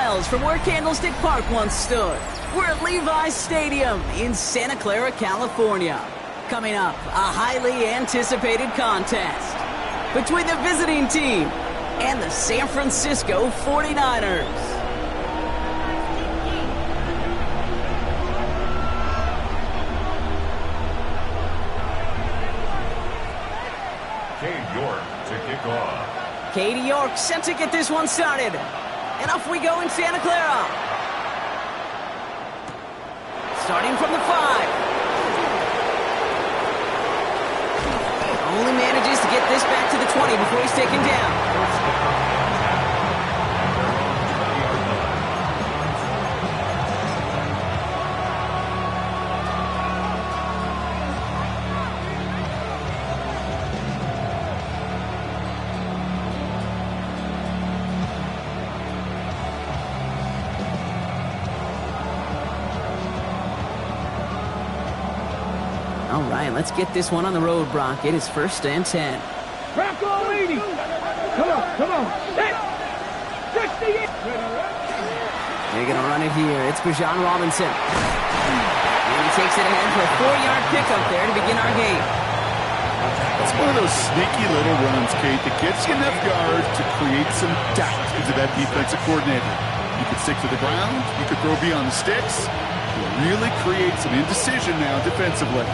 miles from where Candlestick Park once stood. We're at Levi's Stadium in Santa Clara, California. Coming up, a highly anticipated contest between the visiting team and the San Francisco 49ers. Katie York set to get this one started. And off we go in Santa Clara. Starting from the 5. Only manages to get this back to the 20 before he's taken down. All right, let's get this one on the road, Brock. It is 1st and 10. Crack all 80. Come on. Set. 68. They're going to run it here. It's Bijan Robinson. And he takes it ahead for a 4-yard pickup there to begin our game. That's one of those sneaky little runs, Kate, that gets you enough yards to create some doubt into that defensive coordinator. You could stick to the ground. You could throw beyond the sticks. You really create some indecision now defensively.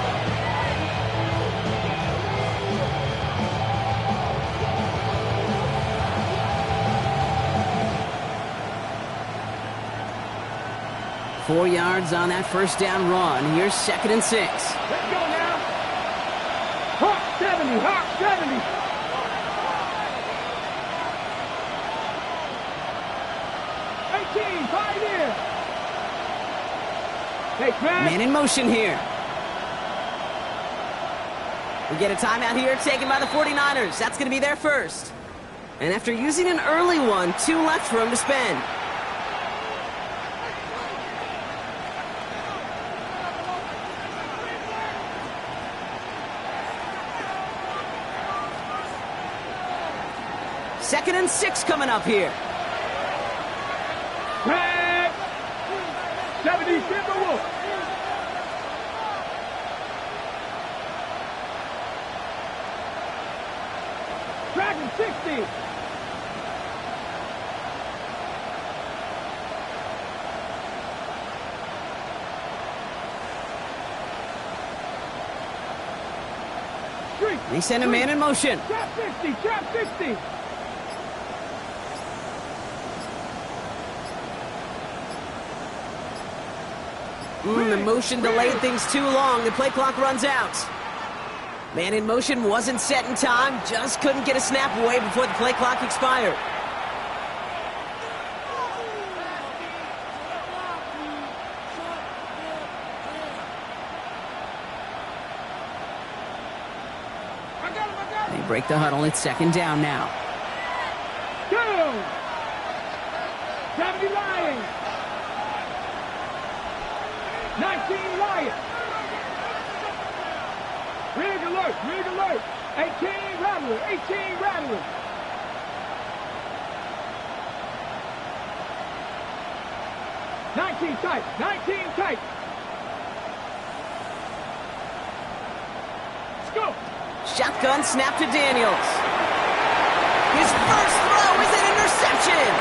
Four yards on that first down run. Here's 2nd and 6. Let's go now. Hawk 70. Hawk 70. Man in motion here. We get a timeout here taken by the 49ers. That's going to be their first. And after using an early one, 2 left for him to spend. Second and 6 coming up here. 70 Timberwolves. Dragon 60. They send a man in motion. Trap 60. Trap 60. The motion delayed things too long. The play clock runs out. Man in motion wasn't set in time. Just couldn't get a snap away before the play clock expired. They break the huddle. It's 2nd down now. Go! 70 Lions. 19 Lions. Rig alert, rig alert. 18 Rattler, 18 Rattler. Nineteen tight, 19 tight. Let's go. Shotgun snap to Daniels. His first throw is an interception.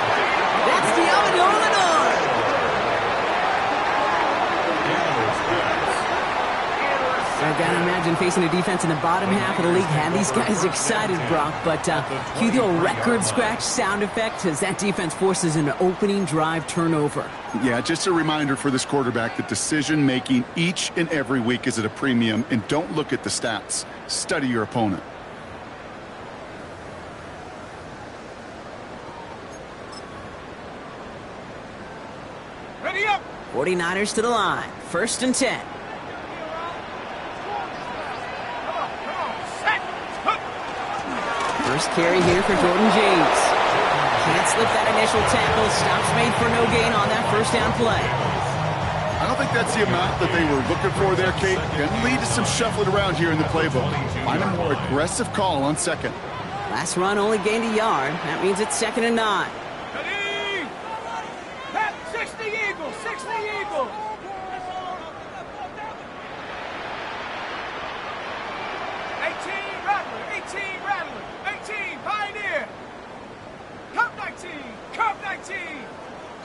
That's the Lenore. I've got to imagine facing a defense in the bottom half of the league had these guys excited, Brock. But cue the old record scratch sound effect as that defense forces an opening drive turnover. Yeah, just a reminder for this quarterback that decision-making each and every week is at a premium. And don't look at the stats. Study your opponent. Ready up. 49ers to the line. 1st and 10. First carry here for Jordan James. Can't slip that initial tackle. Stops made for no gain on that first down play. I don't think that's the amount that they were looking for there, Kate. Going to lead to some shuffling around here in the playbook. Find a more aggressive call on 2nd. Last run only gained a yard. That means it's 2nd and 9.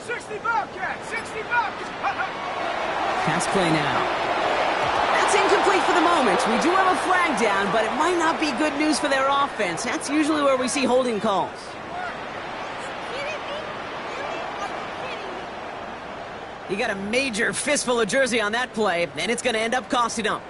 60 Bobcat, 60 Bobcat. Pass play now. That's incomplete for the moment. We do have a flag down, but it might not be good news for their offense. That's usually where we see holding calls. He got a major fistful of jersey on that play, and it's going to end up costing him.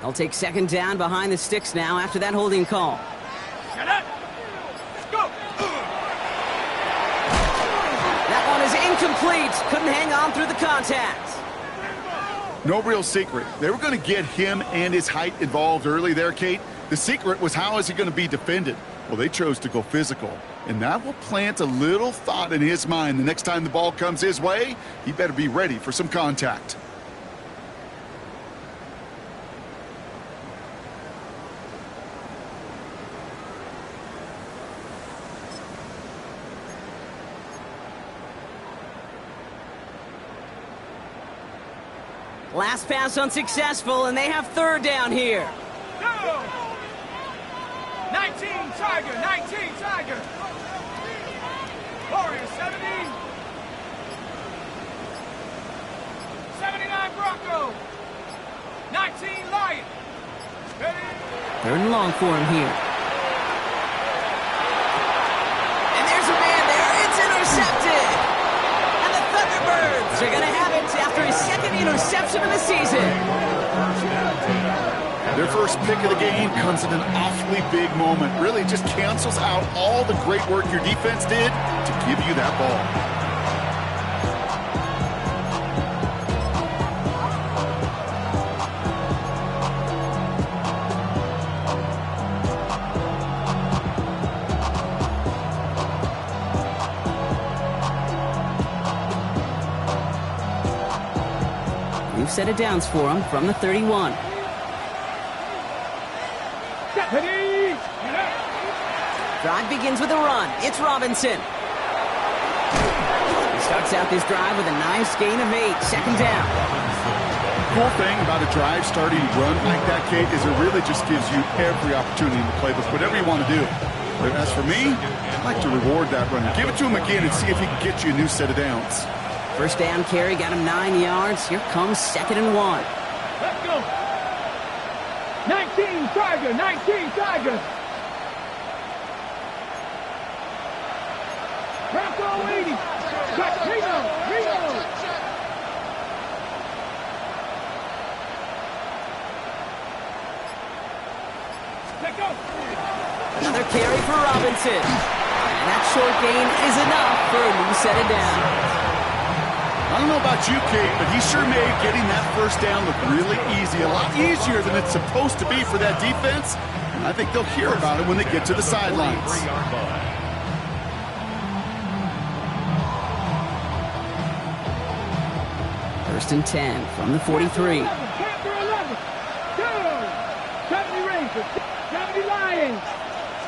They'll take second down behind the sticks now after that holding call. Get up. Let's go. That one is incomplete. Couldn't hang on through the contact. No real secret. They were going to get him and his height involved early there, Kate. The secret was, how is he going to be defended? Well, they chose to go physical, and that will plant a little thought in his mind. The next time the ball comes his way, he better be ready for some contact. Last pass unsuccessful, and they have third down here. Go. 19 Tiger, 19 Tiger. Warrior 70. 79 Bronco. 19 Lion. Ready. Third and long for him here. And there's a man there. It's intercepted. And the Thunderbirds are going to have it after his second interception of the season. Their first pick of the game comes in an awfully big moment. Really just cancels out all the great work your defense did to give you that ball. New set of downs for him from the 31. Ready. Drive begins with a run. It's Robinson. He starts out this drive with a nice gain of 8. Second down. Cool thing about a drive starting run like that, Kate, is it really just gives you every opportunity to play with whatever you want to do. But as for me, I'd like to reward that runner. Give it to him again and see if he can get you a new set of downs. First down carry got him 9 yards. Here comes second and 1. Let's go. 19 Tiger, 19 Tiger. Bronco 80. Reno. Let go. Another carry for Robinson. And that short gain is enough for a new set of downs. I don't know about you, Kate, but he sure made getting that first down look really easy. A lot easier than it's supposed to be for that defense. And I think they'll hear about it when they get to the sidelines. First and 10 from the 43. Chapter 11. Go. 70 Rangers. 70 Lions.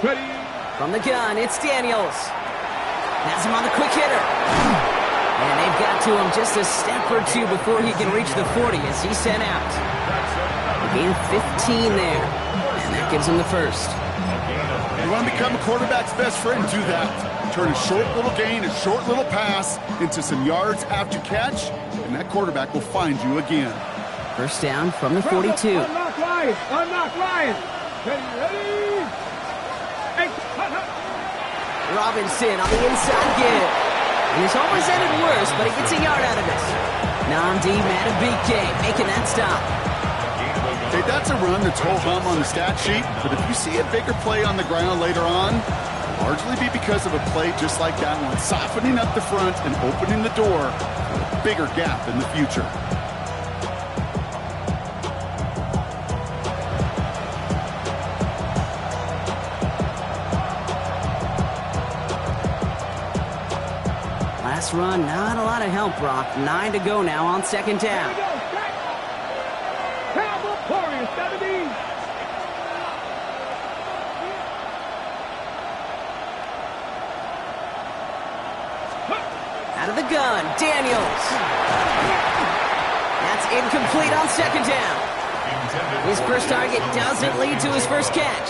Ready. From the gun, it's Daniels. Has him on the quick hitter. And they've got to him just a step or two before he can reach the 40 as he's sent out. A gain of 15 there. And that gives him the first. You want to become a quarterback's best friend, do that. Turn a short little gain, a short little pass into some yards after catch, and that quarterback will find you again. First down from the 42. Unlock Lions. Unlock Lions. Ready. Hey. Robinson on the inside give. And it's almost ended worse, but he gets a yard out of it. Namdi Matabike making that stop. Hey, that's a run that's ho-hum on the stat sheet, but if you see a bigger play on the ground later on, it'll largely be because of a play just like that one, softening up the front and opening the door for a bigger gap in the future. Pass run, not a lot of help, Brock. 9 to go now on second down. Cowboy 70. Out of the gun, Daniels. That's incomplete on second down. His first target doesn't lead to his first catch.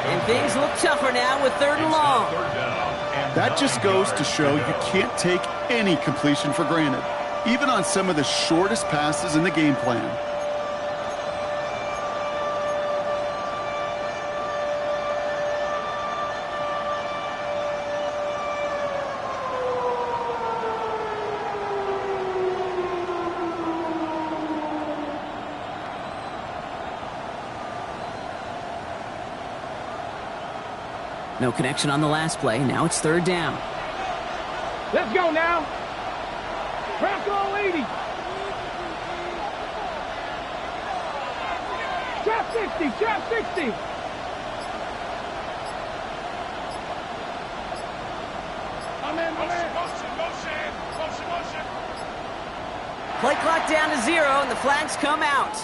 And things look tougher now with 3rd and long. That just goes to show you can't take any completion for granted, even on some of the shortest passes in the game plan. No connection on the last play. Now it's 3rd down. Let's go now. Bronco 80. Trap 60. Trap 60. Play clock down to 0, and the flags come out.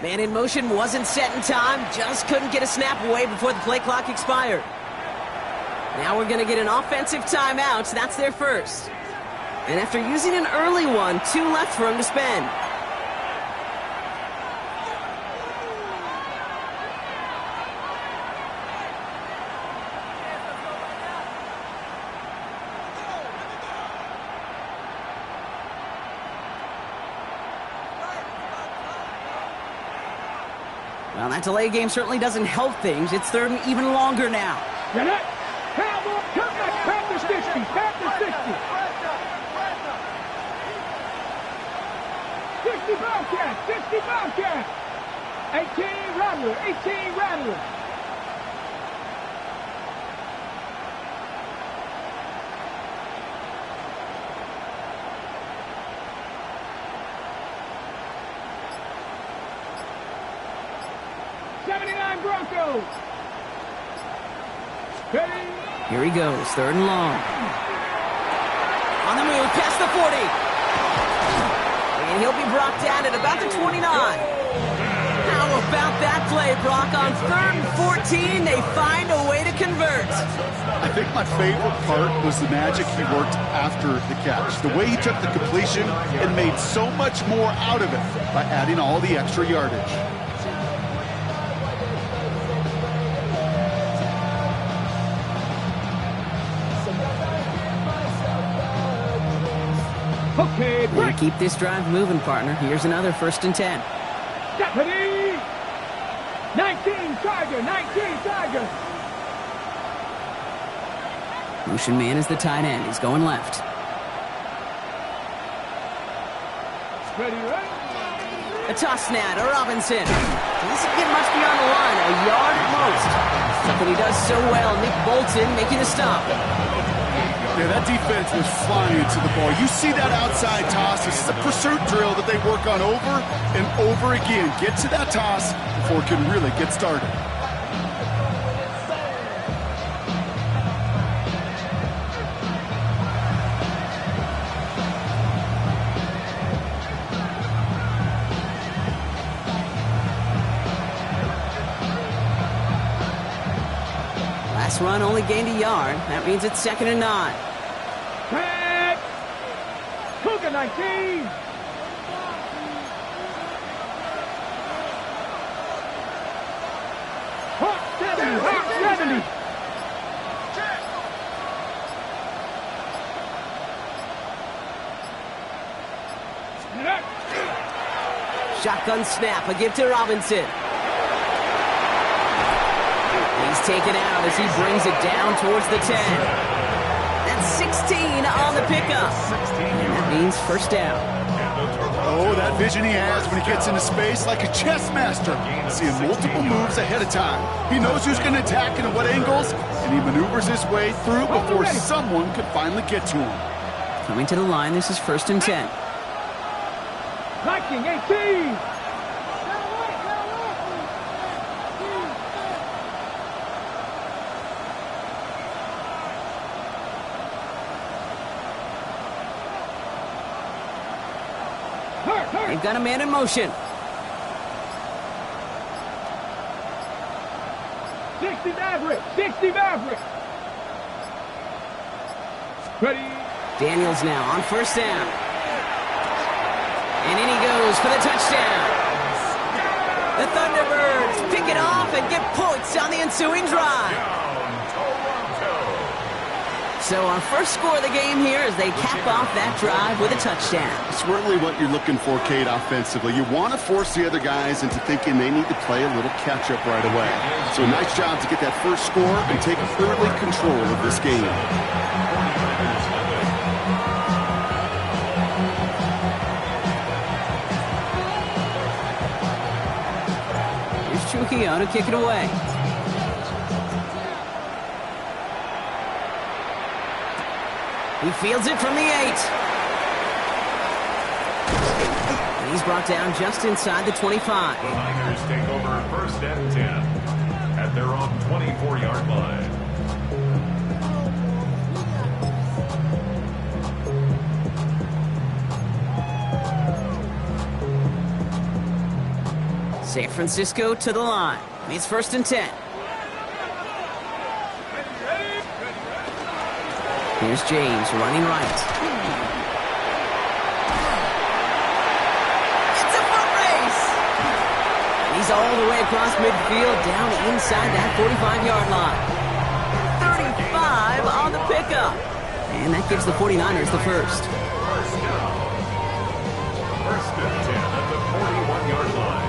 Man in motion wasn't set in time. Just couldn't get a snap away before the play clock expired. Now we're going to get an offensive timeout. That's their first. And after using an early one, 2 left for him to spend. Well, that delay game certainly doesn't help things. It's 3rd and even longer now. Get it. Cowboy, come back. Back to 60. Back to 60. 60 Bobcat. 60 Bobcat. 18 Rattler. 18 Rattler. Broncos. Here he goes, 3rd and long. On the move, past the 40. And he'll be brought down at about the 29. How about that play, Brock? On 3rd and 14, they find a way to convert. I think my favorite part was the magic he worked after the catch. The way he took the completion and made so much more out of it by adding all the extra yardage. Okay, break. Keep this drive moving, partner. Here's another 1st and 10. Deputy! 19 Tiger, 19 Tiger. Motion man is the tight end. He's going left. Ready, right? A toss snap to Robinson. This will get much beyond the line, a yard at most. Something he does so well. Nick Bolton making a stop. Yeah, that defense was flying to the ball. You see that outside toss. This is a pursuit drill that they work on over and over again. Get to that toss before it can really get started. Last run only gained a yard. That means it's 2nd and 9. Tag! Cougar 19! Hawk 70! Hawk 70! Shotgun snap, a give to Robinson. He's taken out as he brings it down towards the 10. That's 16 on the pickup. And that means 1st down. Oh, that vision he has when he gets into space like a chess master. Seeing multiple moves ahead of time. He knows who's going to attack and at what angles, and he maneuvers his way through before someone could finally get to him. Coming to the line, this is 1st and 10. Viking 18! They've got a man in motion. 60 Maverick. 60 Maverick. Ready. Daniels now on first down. And in he goes for the touchdown. The Thunderbirds pick it off and get points on the ensuing drive. So our first score of the game here as they cap off that drive with a touchdown. It's really what you're looking for, Kate, offensively. You want to force the other guys into thinking they need to play a little catch-up right away. So a nice job to get that first score and take early control of this game. Here's to kick it away. He fields it from the 8. And he's brought down just inside the 25. The Niners take over first and 10 at their own 24-yard line. San Francisco to the line. It's first and 10. Here's James running right. It's a foot race! And he's all the way across midfield down inside that 45-yard line. 35 on the pickup. And that gives the 49ers the first. First and 10 at the 41-yard line.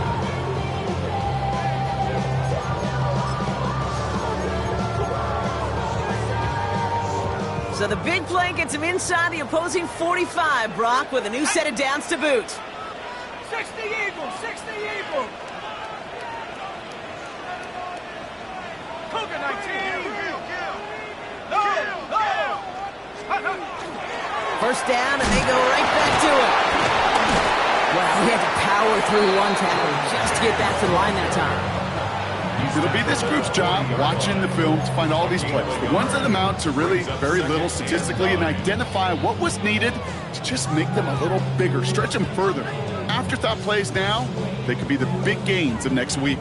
So the big play gets him inside the opposing 45, Brock, with a new set of downs to boot. 60 Eagles, 60 Eagles. Cougar 19. No. First down, and they go right back to it. Well, he had to power through one tackle just to get back to the line that time. It'll be this group's job watching the film to find all these plays. The ones that amount to really very little statistically and identify what was needed to just make them a little bigger, stretch them further. Afterthought plays now, they could be the big gains of next week.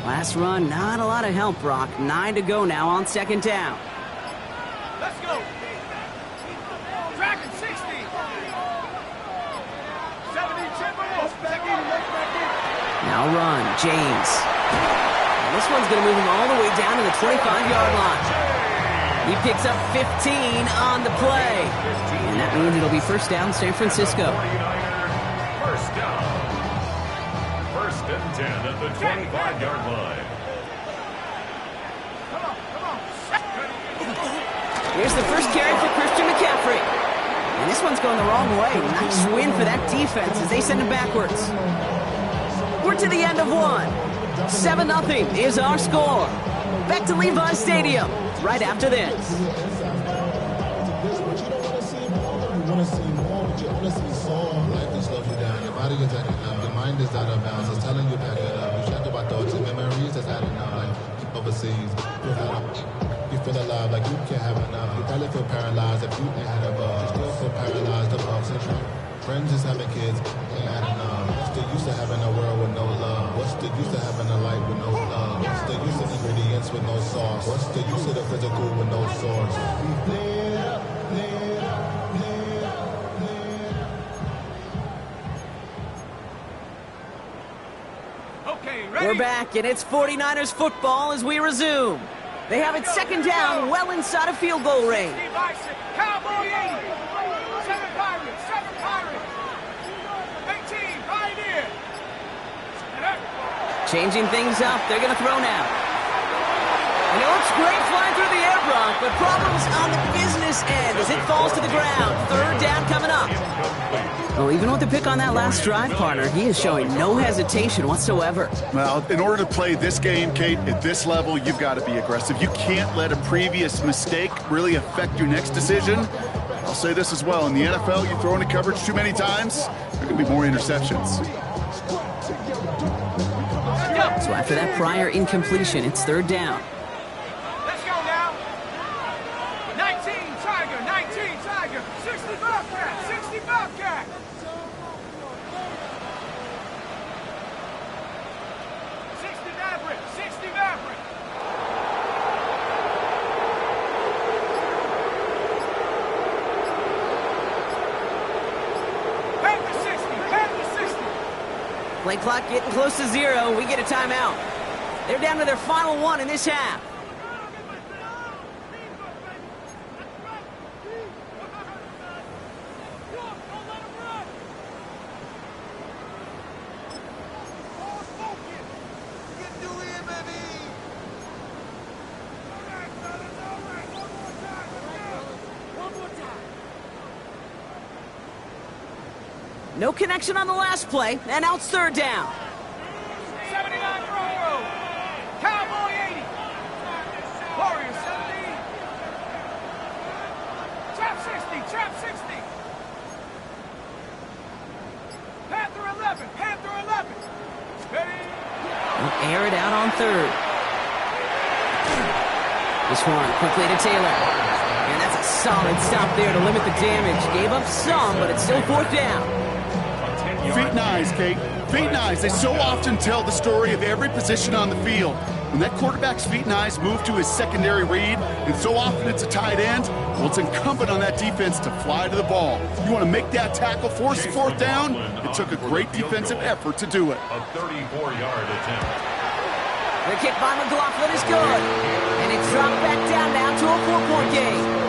Last run, not a lot of help, Brock. 9 to go now on second down. Let's go. Dragon 60. 70 Timberwolves. Now run, James. And this one's going to move him all the way down to the 25-yard line. He picks up 15 on the play. And that means it'll be first down, San Francisco. First down. First and 10 at the 25-yard line. Come on. Here's the first carry for Christian McCaffrey. And this one's going the wrong way. Nice win for that defense as they send him backwards. We're to the end of one. 7-0 is our score. Back to Levi Stadium right after this. Body is acting up, your mind is out of bounds. It's telling you back it up. You check about thoughts and memories that's adding up. Like overseas, you feel alive like you can't have enough. You probably feel paralyzed if you ain't had a buzz. You still feel paralyzed above century. Friends is having kids, ain't adding up. What's the use of having a world with no love? What's the use of having a life with no love? What's the use of ingredients with no sauce? What's the use of the physical with no source? We're back, and it's 49ers football as we resume. They have it second down, well inside of field goal range. Cowboy 80. 7 Pirates. 18, Pioneer. Changing things up, they're going to throw now. And it looks great flying through the air, Brock, but problems on the business end as it falls to the ground. Third down coming up. Well, even with the pick on that last drive, partner, he is showing no hesitation whatsoever. Well, in order to play this game, Kate, at this level, you've got to be aggressive. You can't let a previous mistake really affect your next decision. I'll say this as well. In the NFL, you throw into coverage too many times, there can be more interceptions. So after that prior incompletion, it's third down. Let's go now. 19 Tiger, 19 Tiger, 60 Bobcat, 60 Bobcat. 60 Maverick, 60 Maverick. Panther 60, Panther 60. Play clock getting close to 0. We get a timeout. They're down to their final one in this half. No connection on the last play, and now it's third down. 79 Road. Cowboy 80. Warrior 70. Trap 60, Trap 60. Panther 11, Panther 11. Steady. We'll air it out on third. This one quickly to Taylor. And that's a solid stop there to limit the damage. Gave up some, but it's still fourth down. Feet and eyes, Kate. Feet and eyes. They so often tell the story of every position on the field. When that quarterback's feet and eyes move to his secondary read, and so often it's a tight end, well, it's incumbent on that defense to fly to the ball. You want to make that tackle, force the fourth down? It took a great defensive effort to do it. A 34-yard attempt. The kick by McLaughlin is good. And it's dropped back down now to a 4-point game.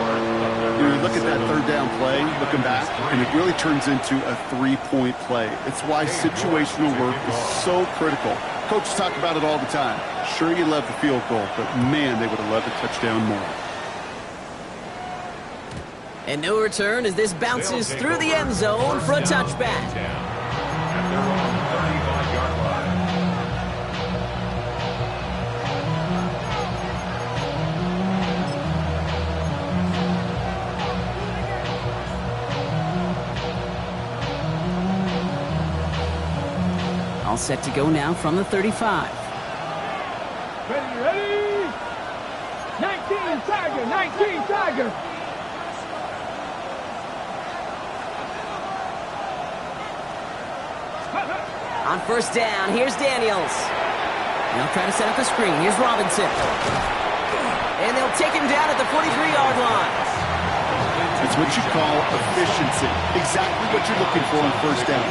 You look at that third down play, looking back, and it really turns into a 3-point play. It's why situational work is so critical. Coaches talk about it all the time. Sure, you love the field goal, but man, they would have loved a touchdown more. And no return as this bounces through the end zone for a touchback. At their own 35-yard line. All set to go now from the 35. Ready, ready. 19 Tiger, 19 Tiger. On first down, here's Daniels. They'll try to set up a screen. Here's Robinson. And they'll take him down at the 43-yard line. It's what you call efficiency. Exactly what you're looking for on first down.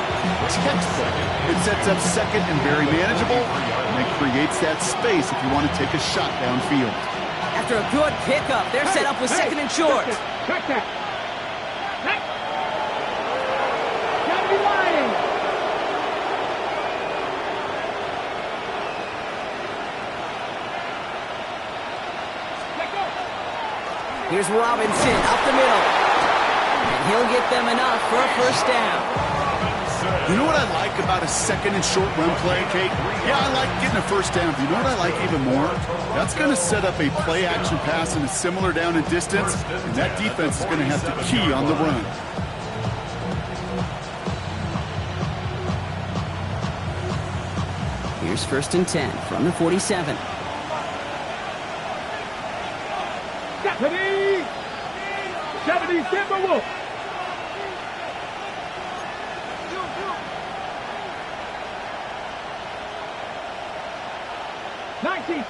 Textbook. It sets up second and very manageable, and it creates that space if you want to take a shot downfield. After a good pickup, they're set up with second and short. Check that. Gotta be lying. Let go. Here's Robinson up the middle. And he'll get them enough for a first down. You know what I like about a second and short run play, Kate? Yeah, I like getting a first down. But you know what I like even more? That's going to set up a play action pass in a similar down and distance, and that defense is going to have to key on the run. Here's first and 10 from the 47. Deputy! 70 Timberwolf!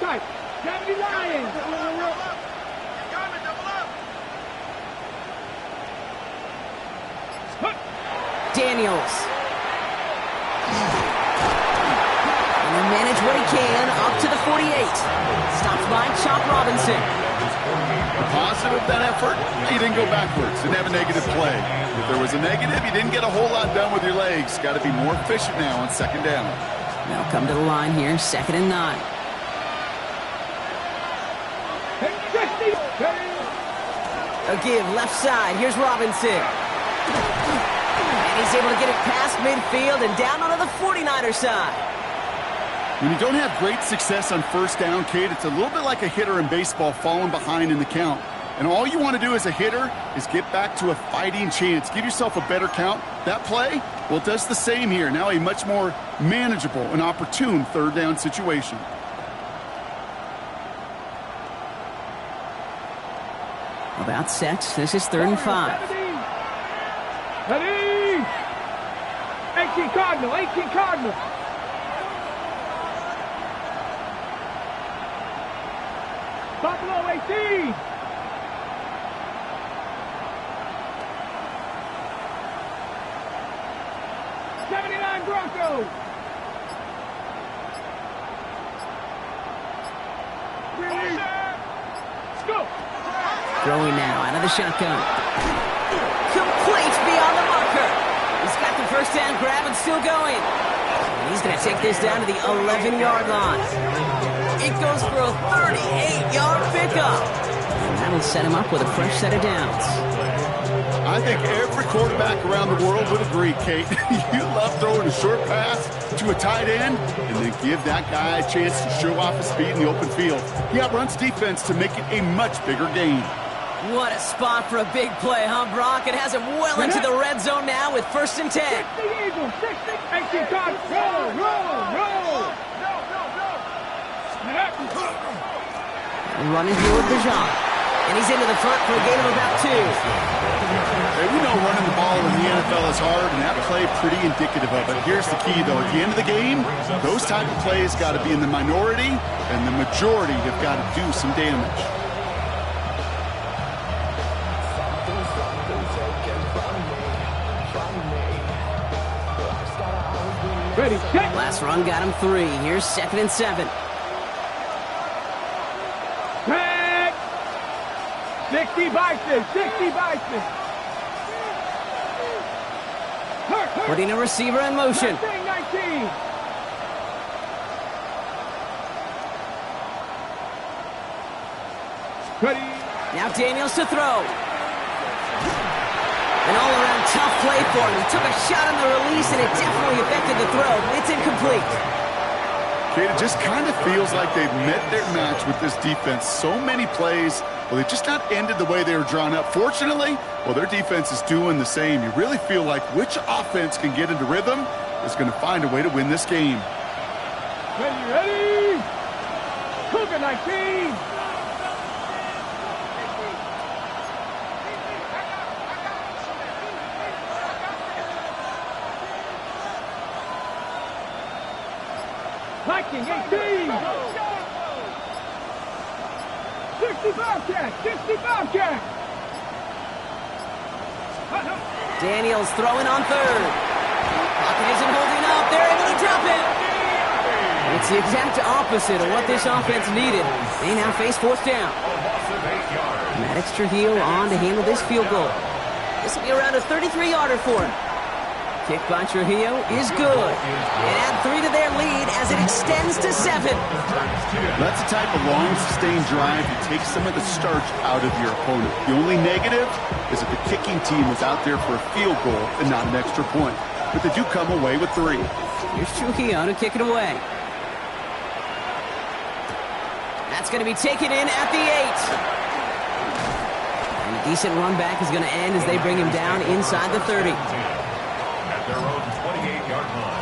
Tight. 70 Lions. Daniels. And he'll manage what he can up to the 48. Stops by Chop Robinson. The positive of that effort, you didn't go backwards. Didn't have a negative play. If there was a negative, you didn't get a whole lot done with your legs. Got to be more efficient now on second down. Now come to the line here, second and 9. A give left side. Here's Robinson. And he's able to get it past midfield and down onto the 49er side. When you don't have great success on first down, Kate, it's a little bit like a hitter in baseball falling behind in the count. And all you want to do as a hitter is get back to a fighting chance. Give yourself a better count. That play, Well, does the same here. Now a much more manageable and opportune third down situation. About set. This is 3rd and 5. Ready? 18 Cardinal, 18 Cardinal. Buffalo 18. Broncos. Throwing now out of the shotgun. Complete beyond the marker. He's got the first down grab and still going. And he's going to take this down to the 11-yard line. It goes for a 38-yard pickup. And that'll set him up with a fresh set of downs. I think every quarterback around the world would agree, Kate. You love throwing a short pass to a tight end and then give that guy a chance to show off his speed in the open field. He outruns defense to make it a much bigger gain. What a spot for a big play, huh, Brock? It has him well into the red zone now with 1st and 10. 60 Eagles, 60, 18 Cardinal. Roll. Running here with Bijan. And he's into the front for a gain of about 2. Hey, we know running the ball in the NFL is hard, and that play pretty indicative of it. Here's the key, though. At the end of the game, those type of plays got to be in the minority, and the majority have got to do some damage. Ready, check. Last run got him 3. Here's 2nd and 7. 60 Bison, 60 Bison. Putting a receiver in motion. 19. Ready. Now Daniels to throw. An all-around tough play for him. He took a shot on the release, and it definitely affected the throw. It's incomplete. Kate, it just kind of feels like they've met their match with this defense. So many plays, well, they just not ended the way they were drawn up. Fortunately, well, their defense is doing the same. You really feel like which offense can get into rhythm is going to find a way to win this game. Ready? Cougar 19. Viking 18. 60 Bobcat, 60 Bobcat. Daniels throwing on 3rd. Pocket isn't holding up. They're able to drop it. It's the exact opposite of what this offense needed. They now face 4th down. Maddox Trujillo on to handle this field goal. This will be around a 33-yarder for him. Kick by Trujillo is good. And add 3 to their lead as it extends to 7. That's the type of long, sustained drive that takes some of the starch out of your opponent. The only negative is that the kicking team was out there for a field goal and not an extra point. But they do come away with 3. Here's Trujillo to kick it away. That's going to be taken in at the 8. And a decent run back is going to end as they bring him down inside the 30. At their own 28-yard line.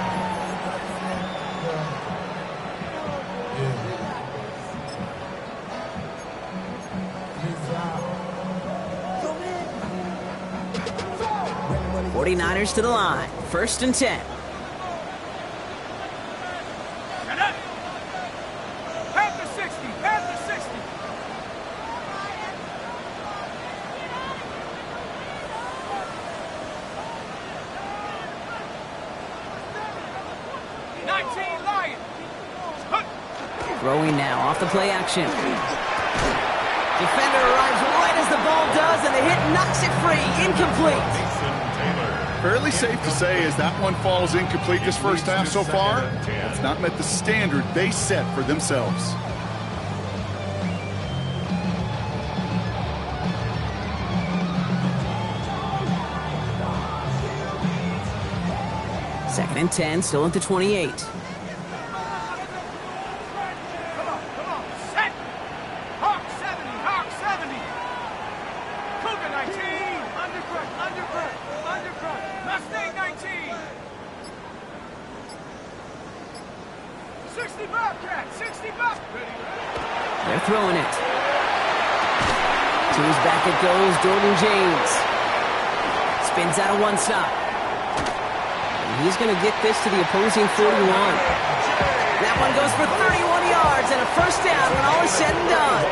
49ers to the line. 1st and 10. At the 60, at the 60. 19 Lions. Throwing now off the play action. Defender arrives right as the ball does, and the hit knocks it free. Incomplete. Fairly safe to say as that one falls incomplete this first half so far, it's not met the standard they set for themselves. Second and 10, still at the 28. Come on, set. Hawk 70, Hawk 70. Cougar 19. Undercut. Mustang 19. throwing it. To his back it goes, Jordan James. Spins out of one stop. And he's going to get this to the opposing 41. That one goes for 31 yards and a first down when all is said and done.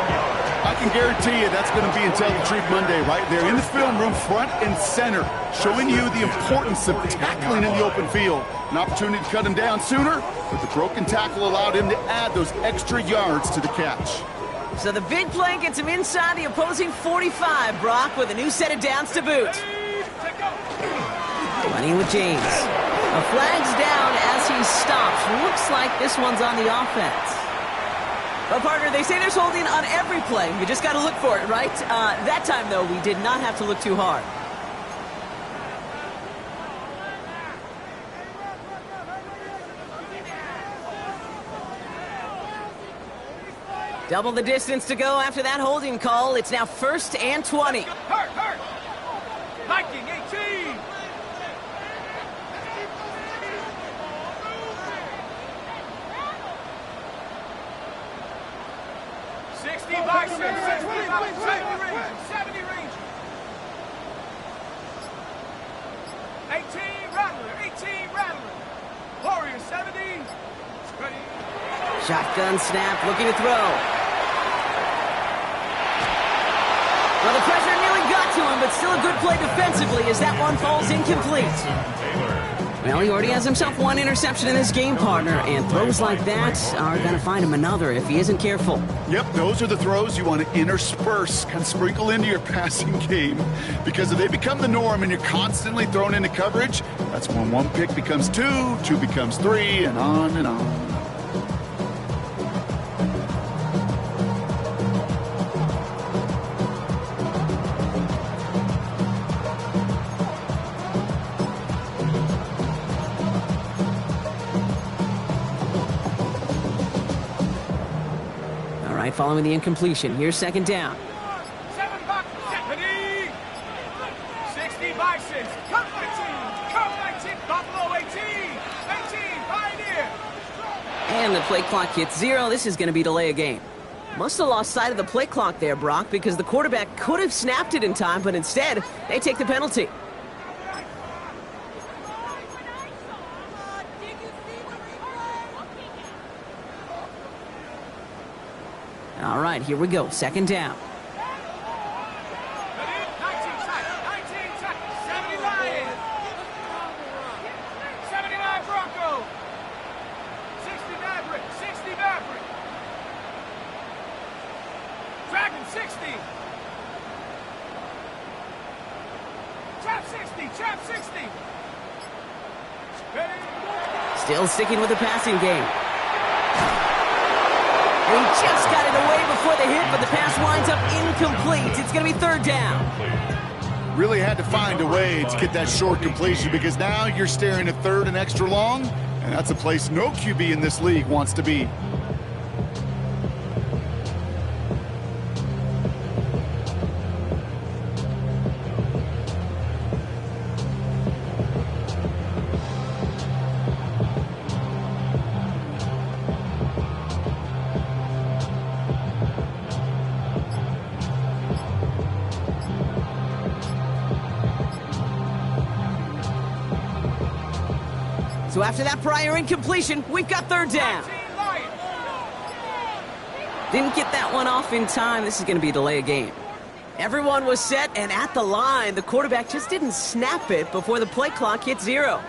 I can guarantee you that's going to be in Tell the Truth Monday right there in the film room, front and center, showing you the importance of tackling in the open field. An opportunity to cut him down sooner, but the broken tackle allowed him to add those extra yards to the catch. So the big play gets him inside the opposing 45, Brock, with a new set of downs to boot. Running with James. A flag's down as he stops. Looks like this one's on the offense. Well, partner, they say there's holding on every play. You just got to look for it, right? That time, though, we did not have to look too hard. Double the distance to go after that holding call. It's now 1st and 20. Hurt! Viking 18! Bison, 70 range. 18 Rattler. Warrior 70. Ready. Shotgun snap, looking to throw. Well, the pressure nearly got to him, but still a good play defensively as that one falls incomplete. Well, he already has himself one interception in this game, partner, and throws like that are going to find him another if he isn't careful. Yep, those are the throws you want to intersperse, kind of sprinkle into your passing game, because if they become the norm and you're constantly thrown into coverage, that's when one pick becomes two becomes three, and on and on. Following the incompletion, here's 2nd down. 7 Buck, 70. 60 Bisons. Come 19, Buffalo 18. 18, Pioneer. And the play clock hits 0. This is going to be delay a game. Must have lost sight of the play clock there, Brock, because the quarterback could have snapped it in time, but instead, they take the penalty. All right, here we go. 2nd down. 19 sack, 70 Lions. 79 Bronco. 60 Maverick. Dragon 60. Trap 60. Still sticking with the passing game. He just got it away before the hit, but the pass winds up incomplete. It's going to be 3rd down. Really had to find a way to get that short completion, because now you're staring at 3rd and extra long, and that's a place no QB in this league wants to be. So after that prior incompletion, we've got 3rd down. Didn't get that one off in time. This is going to be a delay of game. Everyone was set and at the line. The quarterback just didn't snap it before the play clock hit 0.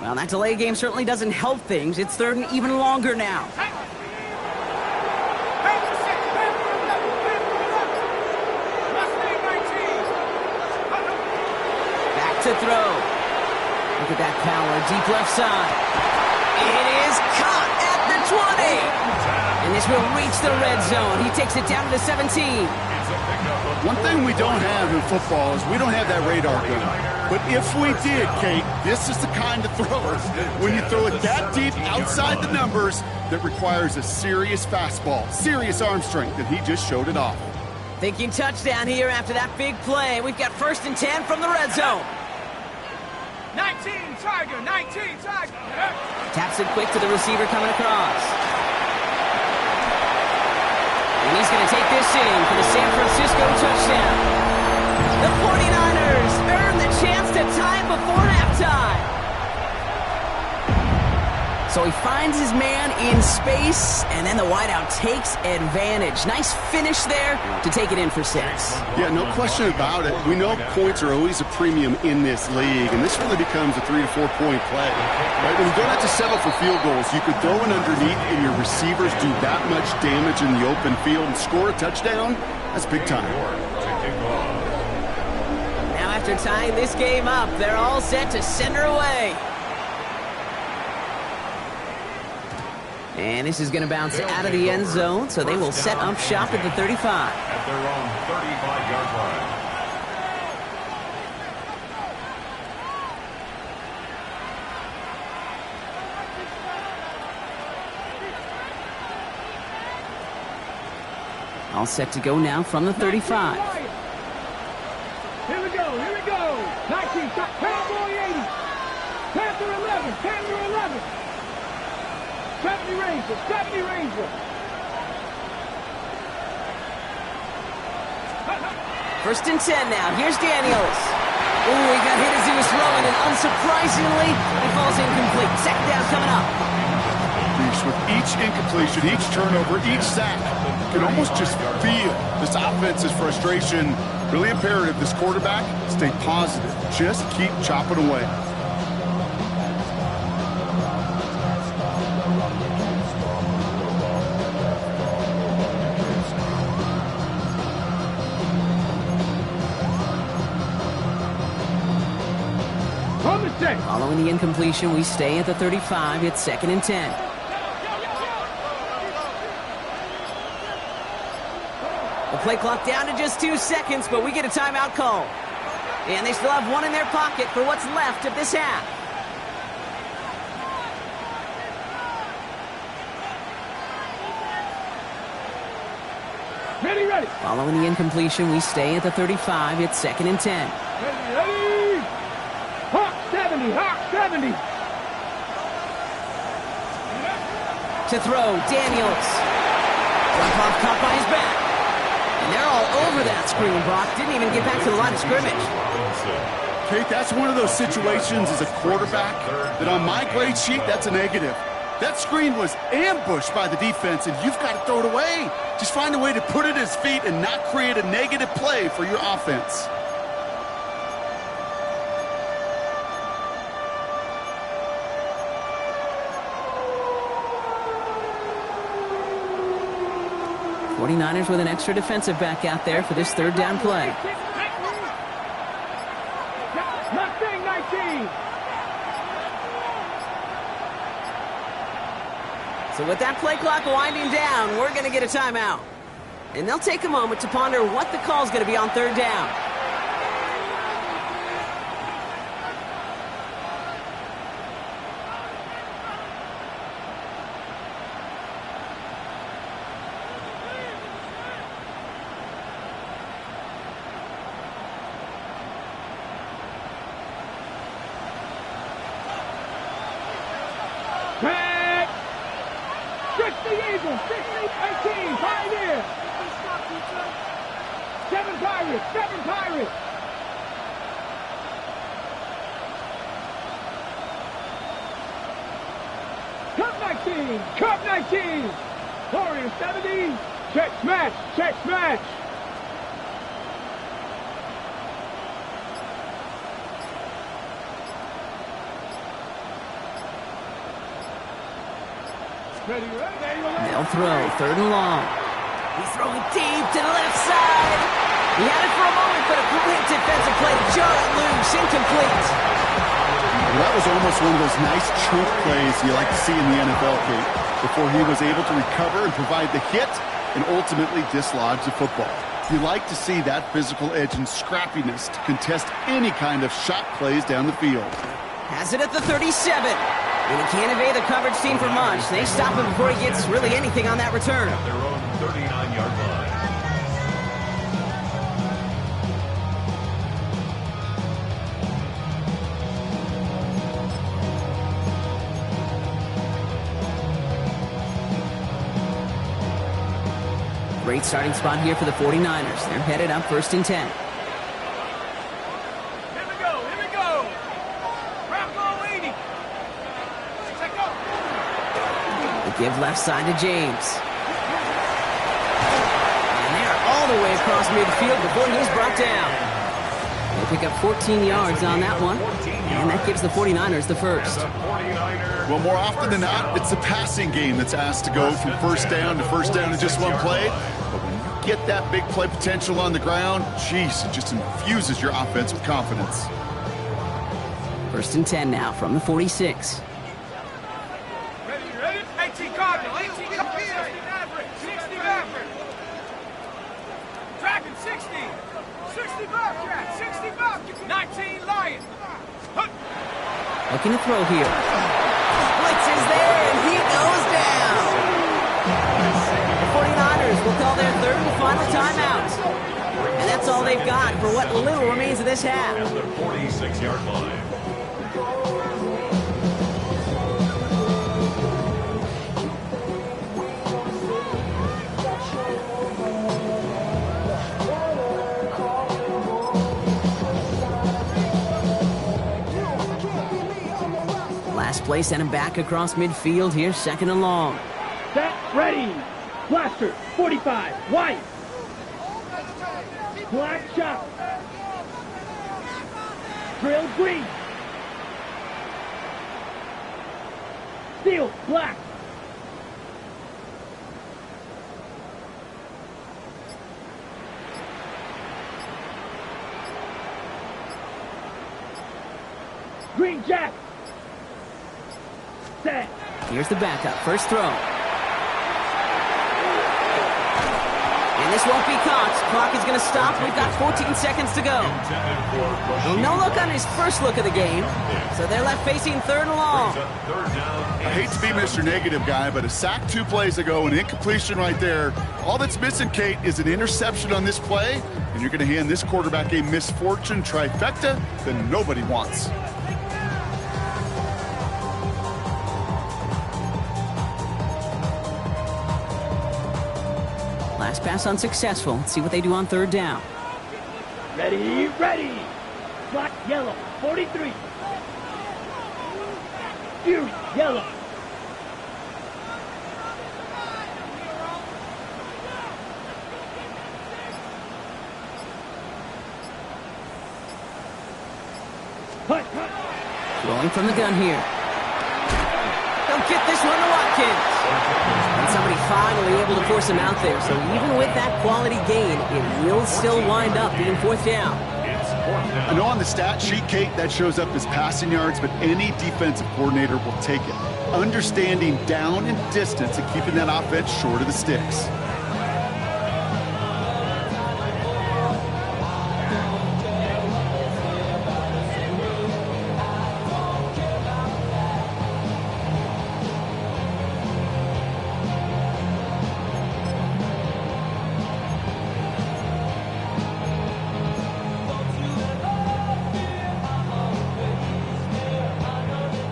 Well, that delay game certainly doesn't help things. It's 3rd and even longer now. Back to throw. Look at that power, deep left side. It is caught at the 20. And this will reach the red zone. He takes it down to the 17. One thing we don't have in football is we don't have that radar gun. But if we did, Kate, this is the kind of throw when you throw it that deep outside the numbers that requires a serious fastball, serious arm strength, and he just showed it off. Thinking touchdown here after that big play. We've got 1st and 10 from the red zone. 19, Tiger, 19, Tiger. Taps it quick to the receiver coming across. And he's going to take this in for the San Francisco touchdown. The 49ers earn the chance to tie before halftime. So he finds his man in space, and then the wideout takes advantage. Nice finish there to take it in for 6. Yeah, no question about it. We know points are always a premium in this league, and this really becomes a 3 to 4 point play. Right? When you don't have to settle for field goals, you could throw it underneath, and your receivers do that much damage in the open field and score a touchdown. That's big time. Now after tying this game up, they're all set to send her away. And this is going to bounce out of the end zone, so they will set up shop at the 35. At their own 35-yard line. All set to go now from the 35. Here we go, here we go. 19, Cowboy 80. Panther 11, Panther 11. 70 Ranger, 70 Ranger. First and 10 now. Here's Daniels. Ooh, he got hit as he was throwing, and unsurprisingly, he falls incomplete. 2nd down coming up. With each incompletion, each turnover, each sack, you can almost just feel this offense's frustration. Really imperative, this quarterback, stay positive. Just keep chopping away. Following the incompletion, we stay at the 35. It's 2nd and 10. The play clock down to just 2 seconds, but we get a timeout call. And they still have one in their pocket for what's left of this half. Ready, ready. Following the incompletion, we stay at the 35. It's 2nd and 10. Ready, ready. Hawk 70, Hawk 70. To throw, Daniels. Drop-off caught by his back. And they're all over that screen, Brock. Didn't even get back to the line of scrimmage. Kate, that's one of those situations as a quarterback that on my grade sheet, that's a negative. That screen was ambushed by the defense, and you've got to throw it away. Just find a way to put it at his feet and not create a negative play for your offense. '49ers with an extra defensive back out there for this 3rd down play. Mustang 19. So with that play clock winding down, we're going to get a timeout. And they'll take a moment to ponder what the call is going to be on 3rd down. Back. 60 Eagles, 18, Pioneer. 7 Pirates, 7 Pirates. Cup 19. Warriors 70. Check smash, check smash. Ready, ready. They'll throw, 3rd and long. He's throwing deep to the left side. He had it for a moment, but a great defensive play to jar it loose, incomplete. Well, that was almost one of those nice chunk plays you like to see in the NFL, Kate, before he was able to recover and provide the hit and ultimately dislodge the football. You like to see that physical edge and scrappiness to contest any kind of shot plays down the field. Has it at the 37. And he can't evade the coverage team for much. They stop him before he gets really anything on that return. At their own 39-yard line. Great starting spot here for the 49ers. They're headed up 1st and 10. Here we go. Bravo 80. Check go. The give left side to James. And they are all the way across midfield before he's brought down. They pick up 14 yards on that one. And that gives the 49ers the first. Well, more often than not, it's the passing game that's asked to go from first down in just one play. But when you get that big play potential on the ground, geez, it just infuses your offense with confidence. 1st and 10 now from the 46. Ready? 18 Cardinal. 60 Maverick. Dragon 60. 60 Bobcat. 60 Bobcat. 19 Lion. Looking to throw here. Blitz is there, and he goes down. The 49ers will call their 3rd and final timeout. And that's all they've got for what little remains of this half. At the 46-yard line. Last play sent him back across midfield here, 2nd and long. Set, ready. Blaster, 45, white. Black shot. Drill green. Steel, black. Green jack. Set. Here's the backup. First throw. And this won't be caught. Clock is going to stop. We've got 14 seconds to go. No look on his first look of the game. So they're left facing 3rd and long. I hate to be Mr. Negative guy, but a sack 2 plays ago, an incompletion right there. All that's missing, Kate, is an interception on this play, and you're going to hand this quarterback a misfortune trifecta that nobody wants. Last pass unsuccessful. Let's see what they do on 3rd down. Ready. Black, yellow, 43. Fury, yellow. Hut. Rolling from the gun here. They'll get this one to Watkins. And somebody finally able to force him out there. So even with that quality gain, it will still wind up being 4th down. I know on the stat sheet, Kate, that shows up as passing yards, but any defensive coordinator will take it. Understanding down and distance and keeping that offense short of the sticks.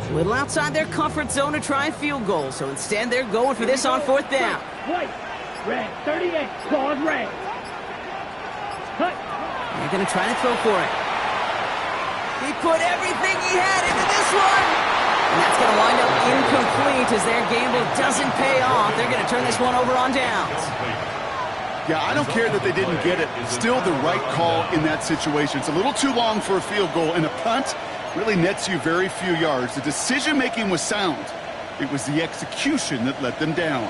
A little outside their comfort zone to try a field goal, so instead they're going for this on 4th down. White, red, 38, claws red. Hut. They're going to try to throw for it. He put everything he had into this one. And that's going to wind up incomplete as their gamble doesn't pay off. They're going to turn this one over on downs. Yeah, I don't care that they didn't get it. Still the right call in that situation. It's a little too long for a field goal, and a punt really nets you very few yards. The decision-making was sound. It was the execution that let them down.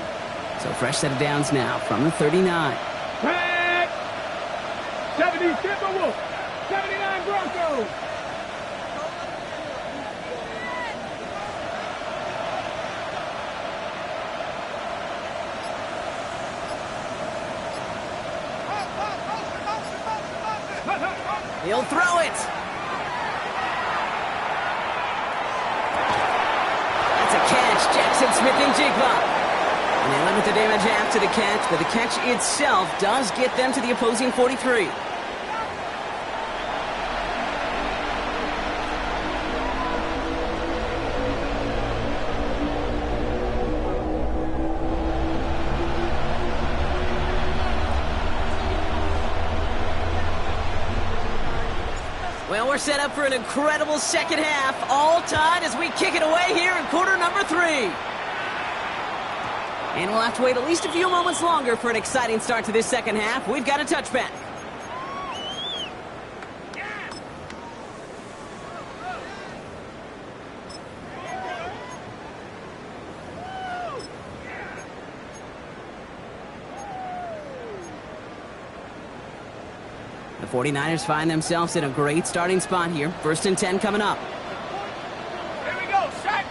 So fresh set of downs now from the 39. Tag! 70 Timberwolves, 79 Broncos. He'll throw it. That's a catch. Jackson Smith-Njigba. And they limit the damage after the catch, but the catch itself does get them to the opposing 43. Well, we're set up for an incredible second half, all tied as we kick it away here in quarter number 3. And we'll have to wait at least a few moments longer for an exciting start to this second half. We've got a touchback. The 49ers find themselves in a great starting spot here. 1st and 10 coming up. Here we go, set.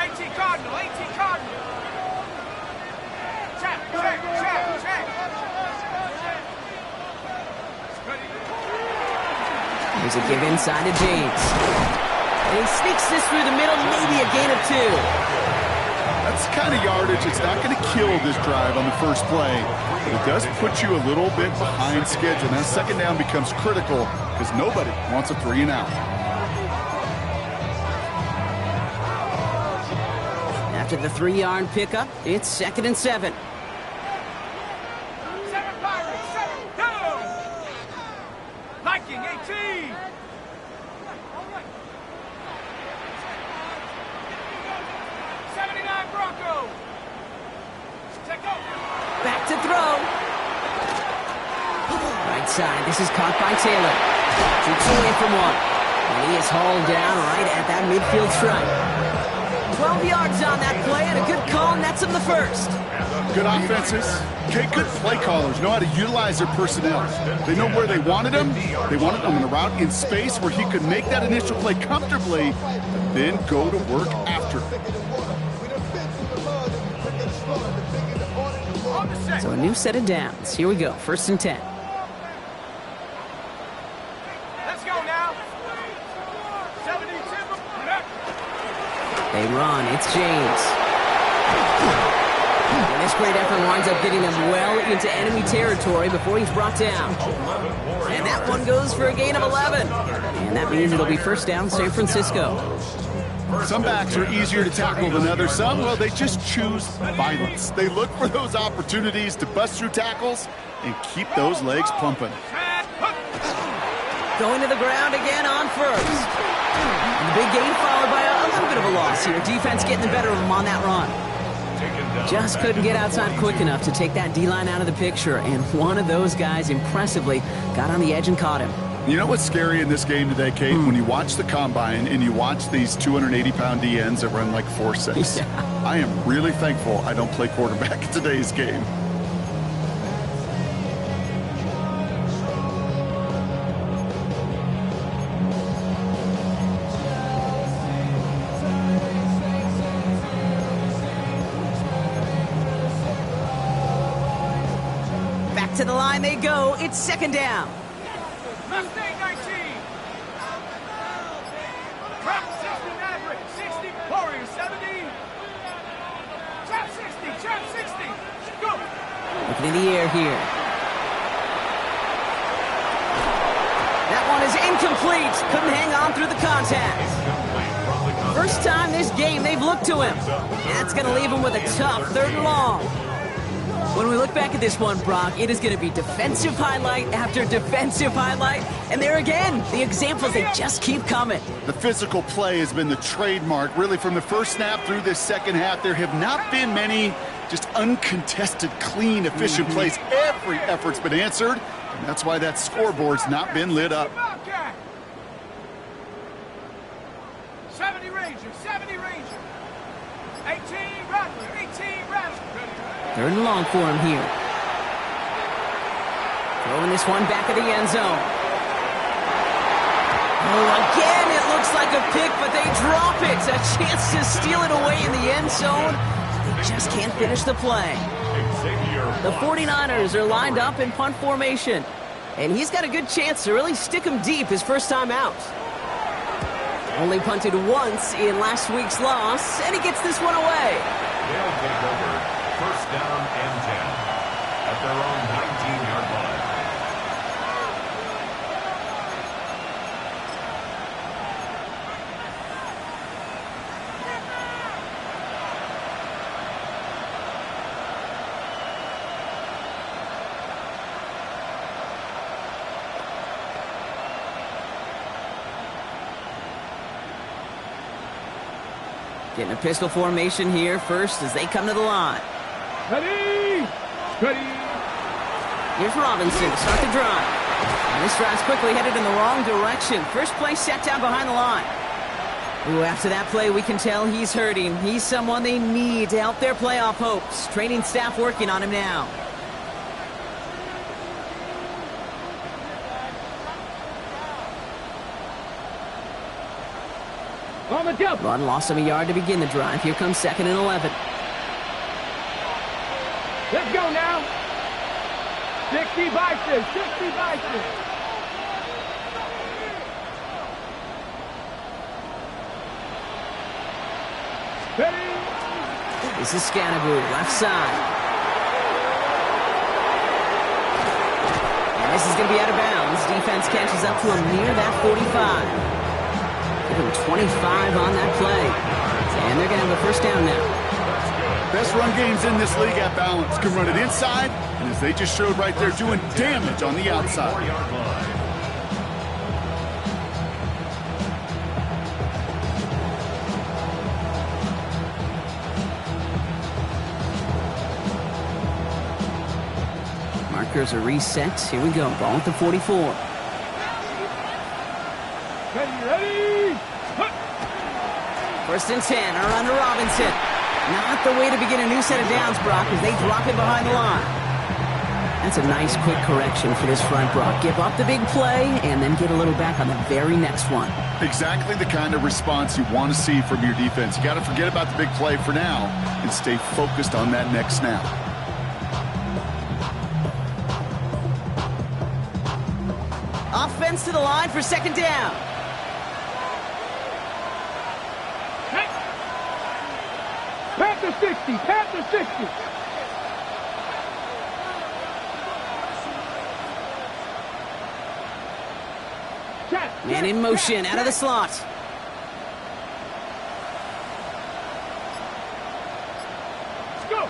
18 Cardinal, 18 Cardinal. Check. There's a give inside to James. And he sneaks this through the middle, maybe a gain of 2. That's the kind of yardage. It's not going to kill this drive on the first play. But it does put you a little bit behind schedule. Now second down becomes critical because nobody wants a 3 and out. After the 3-yard pickup, it's 2nd and 7. 7 Pirates, 7 down. Viking, 18. Bronco. Back to throw. Right side. This is caught by Taylor. Shoots away from one. And he is hauled down right at that midfield stripe. 12 yards on that play and a good call nets him the first. Good offenses. Okay, good play callers know how to utilize their personnel. They know where they wanted him. They wanted him on the route in space where he could make that initial play comfortably, then go to work after. So a new set of downs. Here we go. 1st and 10. Let's go now. 72. They run. It's James. And this great effort winds up getting them well into enemy territory before he's brought down. And that one goes for a gain of 11. And that means it'll be 1st down, San Francisco. Some backs are easier to tackle than others. Some, well, they just choose violence. They look for those opportunities to bust through tackles and keep those legs pumping. Going to the ground again on 1st. And the big gain followed by a little bit of a loss here. Defense getting the better of them on that run. Just couldn't get outside quick enough to take that D-line out of the picture. And one of those guys impressively got on the edge and caught him. You know what's scary in this game today, Kate? When you watch the combine and you watch these 280-pound DNs that run like 4.6. Yeah. I am really thankful I don't play quarterback in today's game. Back to the line they go. It's 2nd down. Mustang 19. Trap 60 Maverick. 60 Warrior 70. Trap 60. Go. Looking in the air here. That one is incomplete. Couldn't hang on through the contact. First time this game they've looked to him. That's going to leave him with a tough 3rd and long. When we look back at this one, Brock, it is going to be defensive highlight after defensive highlight. And there again, the examples, they just keep coming. The physical play has been the trademark, really, from the first snap through this second half. There have not been many just uncontested, clean, efficient plays. Every effort's been answered, and that's why that scoreboard's not been lit up. 70 Ranger. 18 Rattler. 18 Rattler. 3rd and long for him here. Throwing this one back of the end zone. Oh, again, it looks like a pick, but they drop it. A chance to steal it away in the end zone. They just can't finish the play. The 49ers are lined up in punt formation. And he's got a good chance to really stick him deep his first time out. Only punted once in last week's loss, and he gets this one away. They'll take over first down and 10 at their own 19-yard line. Getting a pistol formation here first as they come to the line. Ready! Ready! Here's Robinson to start the drive. And this drive's quickly headed in the wrong direction. First play set down behind the line. Ooh, after that play, we can tell he's hurting. He's someone they need to help their playoff hopes. Training staff working on him now. On the jump. Run lost him a yard to begin the drive. Here comes 2nd and 11. Let's go now. 60 Bison. 60 Bison. Ready? This is Scannaboo, left side. And this is going to be out of bounds. Defense catches up to him near that 45. Give him 25 on that play. And they're going to have a first down now. Best run games in this league at balance. Can run it inside, and as they just showed right there, doing damage on the outside. 4-yard line. Markers are reset. Here we go. Ball at the 44. Ready? First and 10. A run to Robinson. Not the way to begin a new set of downs, Brock, as they drop it behind the line. That's a nice quick correction for this front, Brock. Give up the big play and then get a little back on the very next one. Exactly the kind of response you want to see from your defense. You got to forget about the big play for now and stay focused on that next snap. Offense to the line for 2nd down. Panther 60. Panther 60. Man in motion, out of the slot. Go.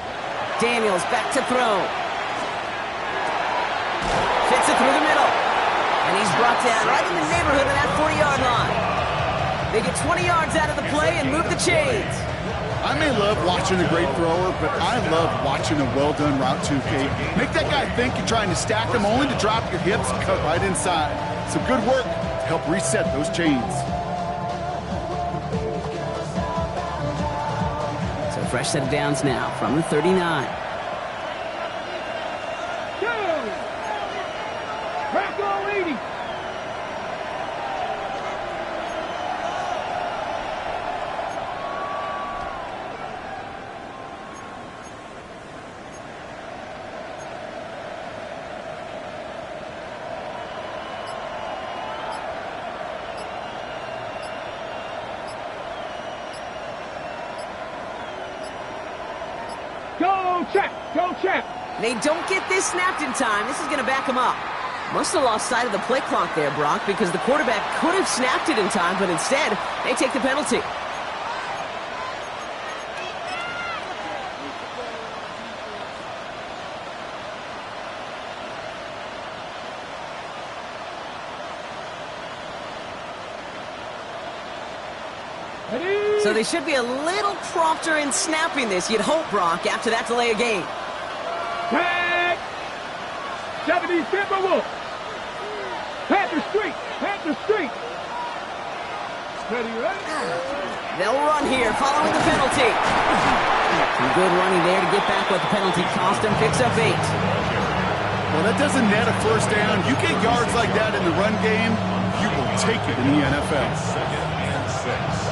Daniels back to throw. Fits it through the middle. And he's brought down right in the neighborhood of that 40-yard line. They get 20 yards out of the play and move the chains. I may love watching a great thrower, but I love watching a well-done route too, Kate. Make that guy think you're trying to stack him only to drop your hips and cut right inside. Some good work to help reset those chains. So fresh set of downs now from the 39. Crack all 80. Go check. Go check. They don't get this snapped in time. This is going to back them up. Must have lost sight of the play clock there, Brock, because the quarterback could have snapped it in time, but instead, they take the penalty. Ready? So they should be a little prompter in snapping this, you'd hope, Brock, after that delay of game. Tag. 70 Timberwolves. Panther Street. Panther Street. Ready, ready? They'll run here following the penalty. Some good running there to get back what the penalty cost them. Picks up 8. Well, that doesn't net a first down. You get yards like that in the run game, you will take it in the NFL. 2nd and 6.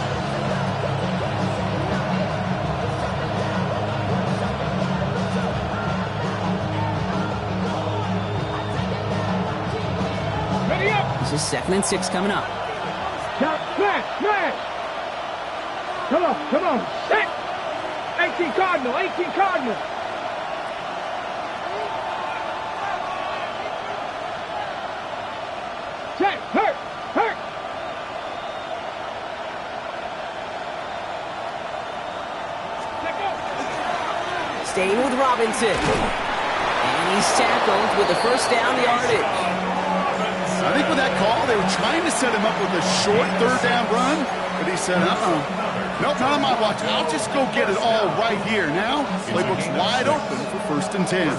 This is 2nd and 6 coming up. Smash! Come on. Set! 18 Cardinal. Set! Hurt! Staying with Robinson. And he's tackled with the first down yardage. I think with that call, they were trying to set him up with a short 3rd down run, but he said, nope, not on my watch. I'll just go get it all right here. Now, playbook's wide open for 1st and 10.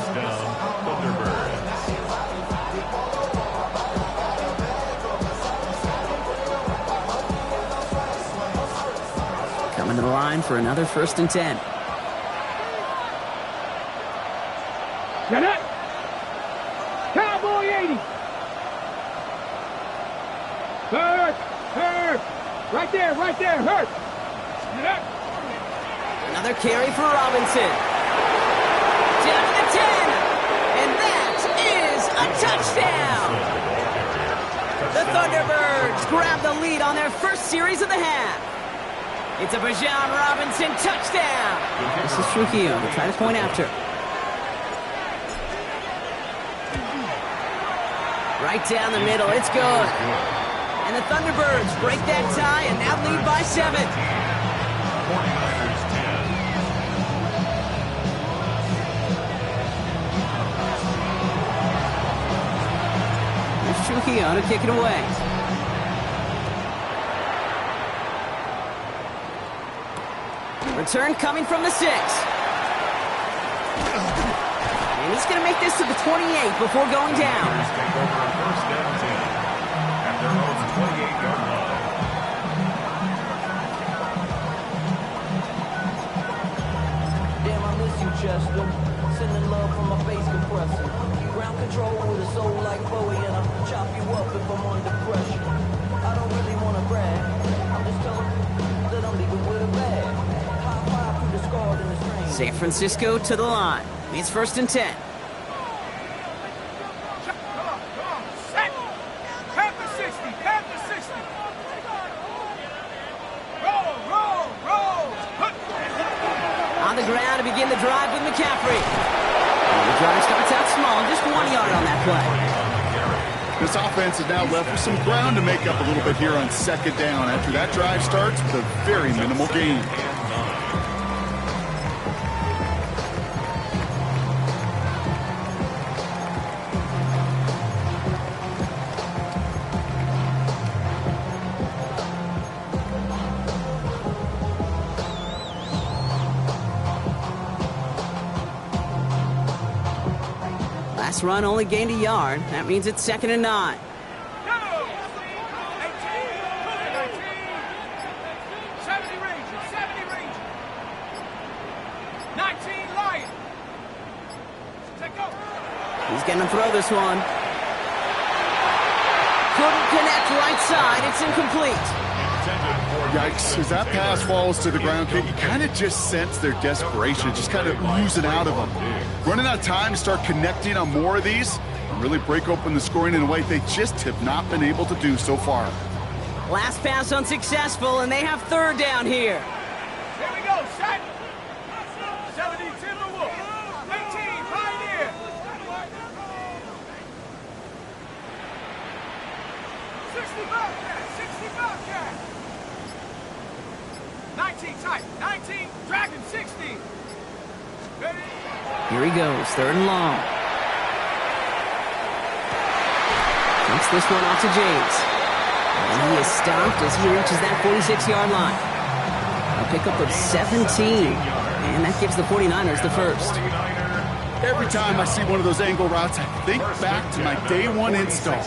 Coming to the line for another 1st and 10. Now that Cowboy 80. Hurt. Right there, hurt. Another carry for Robinson. Down to the 10. And that is a touchdown. The Thunderbirds grab the lead on their first series of the half. It's a Bgm Robinson touchdown. This is Trujillo to try to point after. Right down the middle, it's good. And the Thunderbirds break that tie and now lead by 7. 49ers 10. Here's Trujillo to kick it away. Return coming from the 6. And he's going to make this to the 28 before going down. Take over on 1st down 10 at their own 28-yard line. Damn, I miss you, Chester. Sending love from my face compressor. Ground control with a soul like Bowie, and I'll chop you up if I'm under pressure. I don't really want to brag. I'm just telling you that I'm leaving with a bag. High five through the scarred in the stream. San Francisco to the line. It's 1st and 10. Set! Panther 60. Roll! On the ground to begin the drive with McCaffrey. And the drive starts out small, just 1 yard on that play. This offense is now left with some ground to make up a little bit here on 2nd down after that drive starts with a very minimal gain. Last run only gained a yard. That means it's 2nd and 9. 19 Lions. He's going to throw this one. Couldn't connect right side. It's incomplete. Yikes, as that pass falls to the ground, you kind of just sense their desperation, just kind of oozing out of them. Running out of time to start connecting on more of these and really break open the scoring in a way they just have not been able to do so far. Last pass unsuccessful, and they have 3rd down here. Here we go, set. 70 Timberwolf. 18 Pioneer. 60 Bobcat. 19 Type. 19 Dragon 60. Ready? Here he goes, 3rd and long. Takes this one off to James. And he is stopped as he reaches that 46-yard line. A pickup of 17. And that gives the 49ers the first. Every time I see one of those angle routes, I think back to my day one install.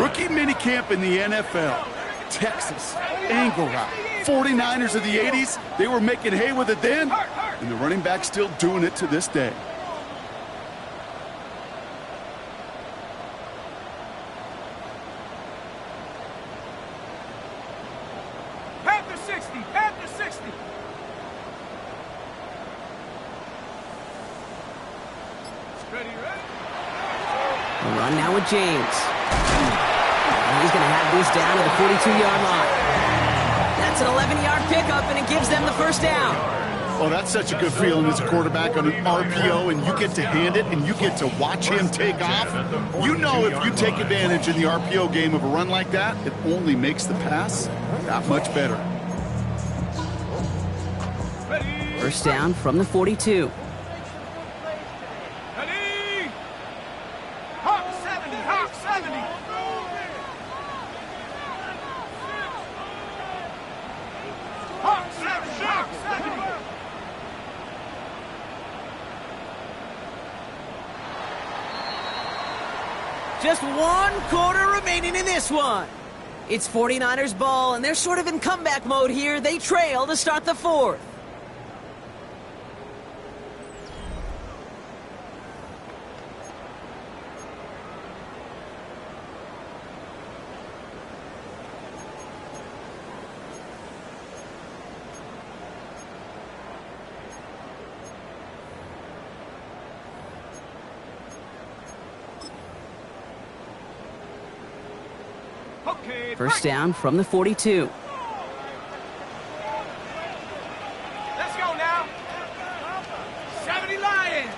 Rookie minicamp in the NFL. Texas, angle route. 49ers of the 80s, they were making hay with it then, and the running back's still doing it to this day. Panther 60. Ready? A run now with James. And He's going to have this down to the 42-yard line. That's an 11-yard pickup, and it gives them the first down. Well, that's such a good feeling as a quarterback on an RPO, and you get to hand it, and you get to watch him take off. You know if you take advantage in the RPO game of a run like that, it only makes the pass that much better. First down from the 42. Just 1 quarter remaining in this one. It's 49ers ball, and they're sort of in comeback mode here. They trail to start the fourth. First down from the 42. Let's go now. 70 Lions.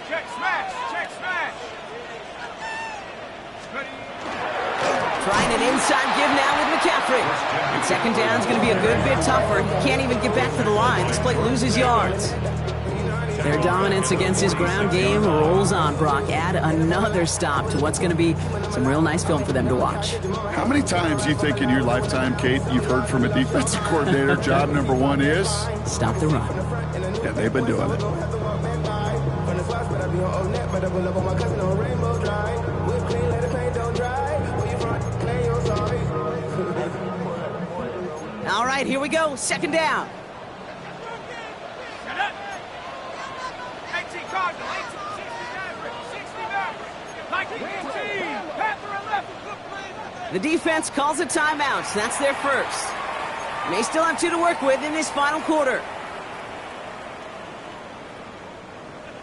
Check smash. Check smash. Trying an inside give now with McCaffrey. And second down is going to be a good bit tougher. He can't even get back to the line. This play loses yards. Their dominance against his ground game rolls on, Brock. Add another stop to what's going to be some real nice film for them to watch. How many times do you think in your lifetime, Kate, you've heard from a defensive coordinator, job number 1 is? Stop the run. Yeah, they've been doing it. All right, here we go. Second down. The defense calls a timeout, so that's their first. They still have 2 to work with in this final quarter.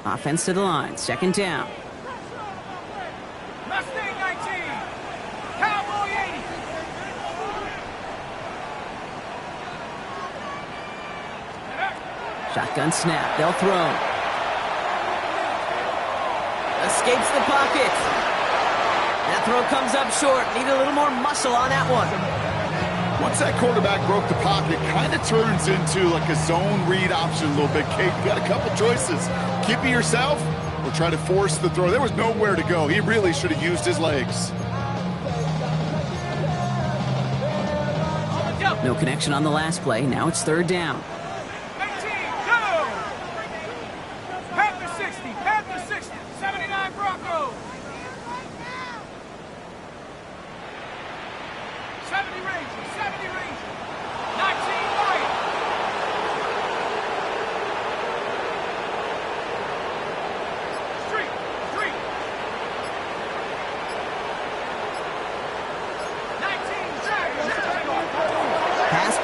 Offense to the line, second down. Mustang 19. Cowboy 80. Shotgun snap, they'll throw. Escapes the pocket. That throw comes up short. Need a little more muscle on that one. Once that quarterback broke the pocket, it kind of turns into like a zone read option a little bit, Kate. You got a couple choices. Keep it yourself or try to force the throw. There was nowhere to go. He really should have used his legs. No connection on the last play. Now it's third down.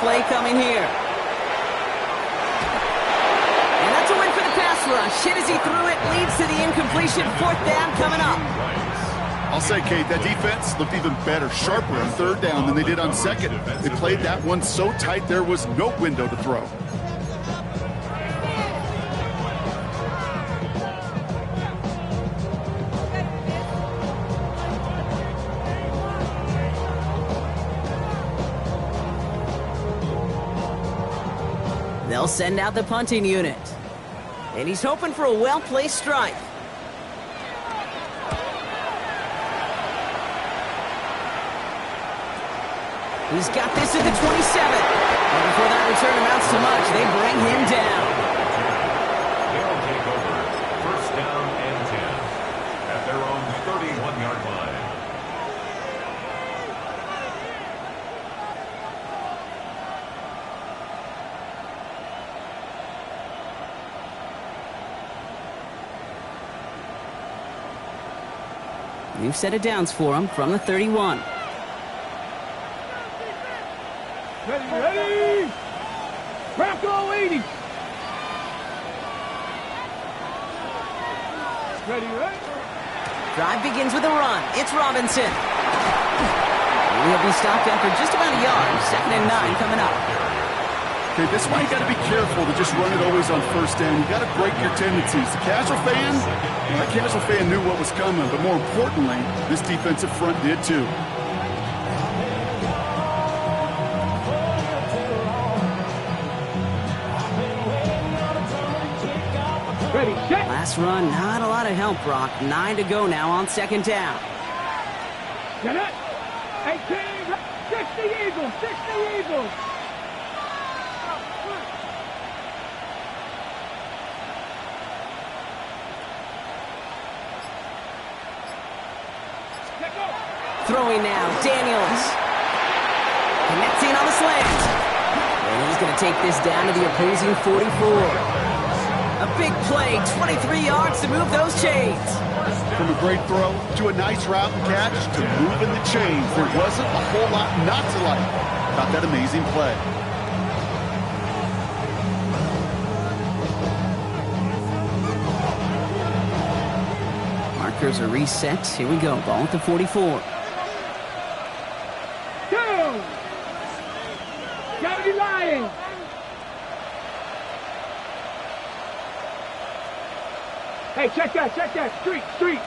Play coming here. And that's a win for the pass rush. Hit as he threw it, leads to the incompletion. Fourth down coming up. I'll say, Kate, that defense looked even better, sharper on third down than they did on second. They played that one so tight there was no window to throw. They'll send out the punting unit. And he's hoping for a well-placed strike. He's got this at the 27. And before that return amounts to much, they bring him down. They'll take over. First down and 10 at their own 31-yard line. New set of downs for him from the 31. Ready! Bronco 80. Ready? Drive begins with a run. It's Robinson. He'll be stopped after just about a yard. 2nd and 9 coming up. Okay, this is why you got to be careful to just run it always on first down. You got to break your tendencies. The casual fan knew what was coming, but more importantly, this defensive front did too. Ready, set. Last run, not a lot of help, Brock. 9 to go now on 2nd down. Get it. 18, 60 Eagles, 60 Eagles. Throwing now, Daniels. Connecting on the slant. And he's going to take this down to the opposing 44. A big play, 23 yards to move those chains. From a great throw to a nice route and catch to moving the chains. There wasn't a whole lot not to like about that amazing play. Markers are reset. Here we go. Ball at the 44. Gotta be lying. Hey, check that. Street.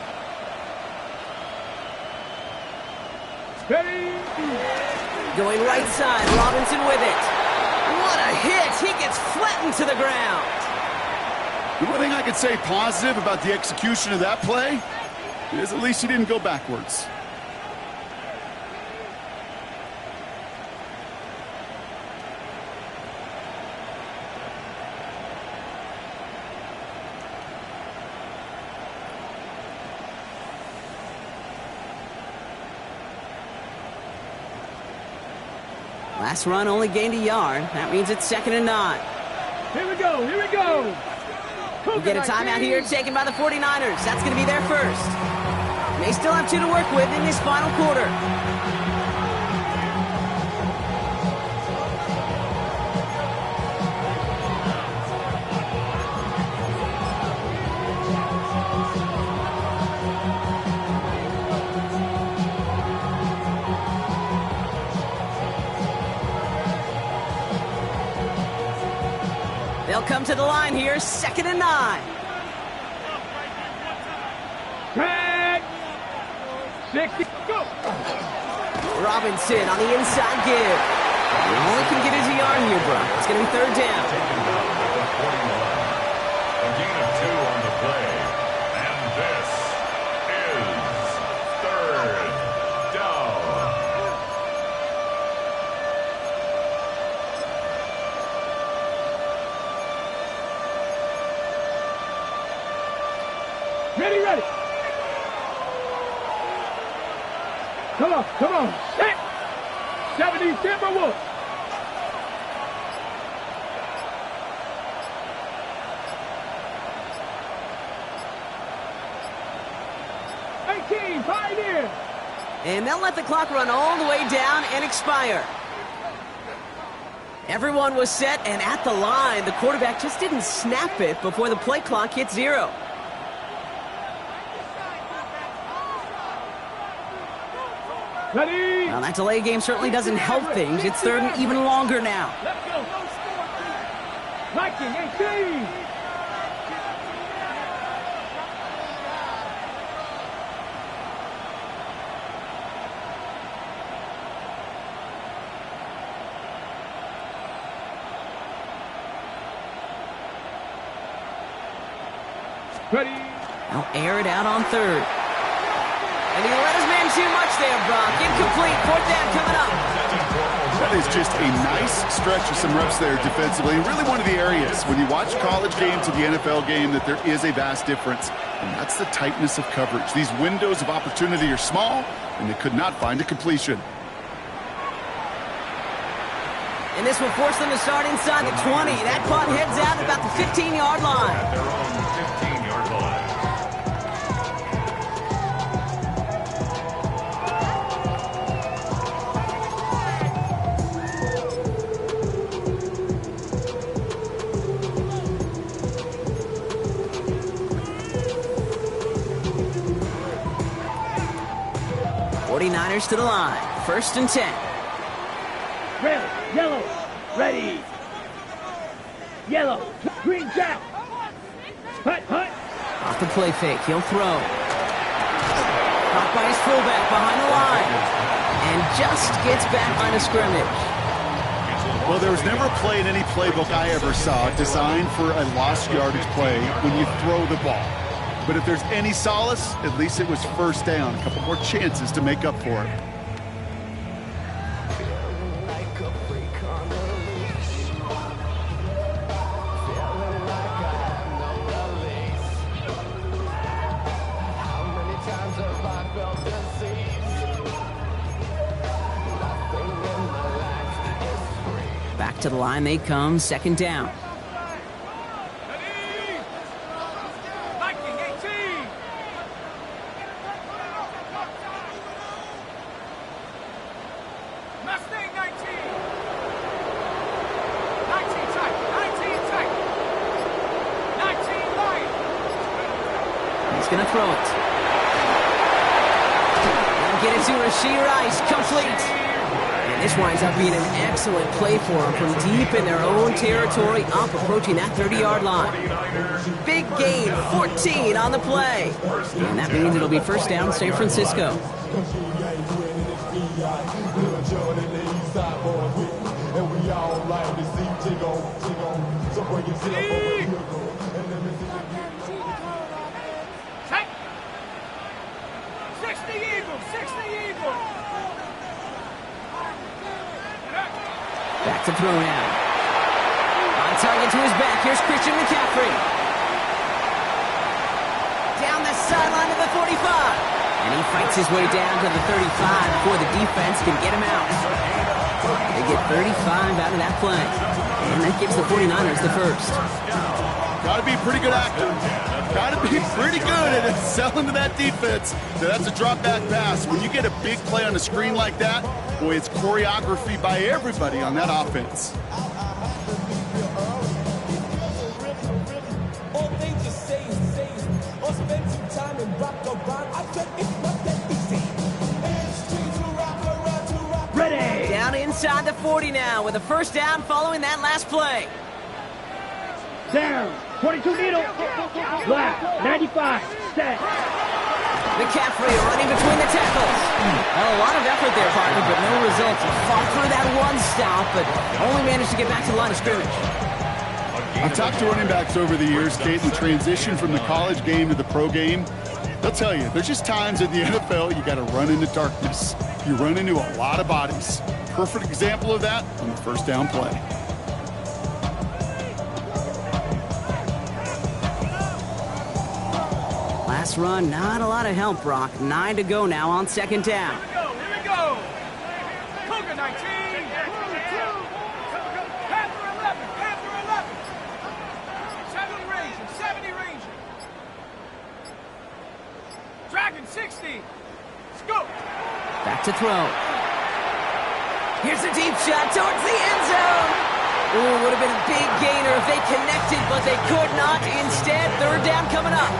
Ready? Going right side, Robinson with it. What a hit! He gets flattened to the ground. The one thing I could say positive about the execution of that play is at least he didn't go backwards. Last run only gained a yard. That means it's 2nd and 9. Here we go. We get a timeout here taken by the 49ers. That's going to be their first. They still have 2 to work with in this final quarter. They'll come to the line here, 2nd and 9. Drag. 60. Go. Robinson on the inside give. All he can get is a yard here, bro. It's going to be 3rd down. A gain of 2 on the play. And this is 3rd down. Ready. Come on. Set. 70 Timberwolves. Pioneer. And they'll let the clock run all the way down and expire. Everyone was set and at the line. The quarterback just didn't snap it before the play clock hit 0. Ready. Well, that delay game certainly doesn't help things. It's 3rd and even longer now. Let's go. Viking 18. Ready. They'll air it out on 3rd. And he let his man too much there, Brock. Incomplete. 4th down coming up. That is just a nice stretch of some reps there defensively. Really one of the areas when you watch college game to the NFL game that there is a vast difference. And that's the tightness of coverage. These windows of opportunity are small, and they could not find a completion. And this will force them to start inside the 20. That punt heads out about the 15-yard line. At their own 15-yard line. 49ers to the line. 1st and 10. Red, yellow, ready. Yellow, green jack. Hut, hut. Off the play fake, he'll throw. Caught by his fullback behind the line. And just gets back line of scrimmage. Well, there was never a play in any playbook I ever saw designed for a lost yardage play when you throw the ball. But if there's any solace, at least it was 1st down. A couple more chances to make up for it. Back to the line they come, 2nd down. He's going to throw it. And get it to Rashee Rice, complete. And this winds up being an excellent play for him from deep in their own territory, up approaching that 30-yard line. Big gain, 14 on the play. And that means it'll be 1st down, San Francisco. Back to throw now. On target to his back. Here's Christian McCaffrey. Down the sideline to the 45. And he fights his way down to the 35 before the defense can get him out. They get 35 out of that play. And that gives the 49ers the 1st. Got to be a pretty good actor. Got to be pretty good at selling to that defense. That's a drop back pass. When you get a big play on the screen like that, boy, it's choreography by everybody on that offense. Ready. Down inside the 40 now with a 1st down following that last play. Down. 22 needle. Left. 95. Set. McCaffrey running between the tackles. A lot of effort there, partner, but no results. He fought through that one stop, but only managed to get back to the line of scrimmage. I've talked to running backs over the years, Kate, the transition from the college game to the pro game. They'll tell you, there's just times in the NFL you got to run into darkness. You run into a lot of bodies. Perfect example of that on the 1st down play. Last run, not a lot of help, Brock. 9 to go now on 2nd down. Here we go. Cougar 19. Panther 11. Panther 11. 70 Ranger. 70 Ranger. Dragon 60. Scoop. Back to throw. Here's a deep shot towards the end zone. Ooh, would have been a big gainer if they connected, but they could not. Instead, 3rd down coming up.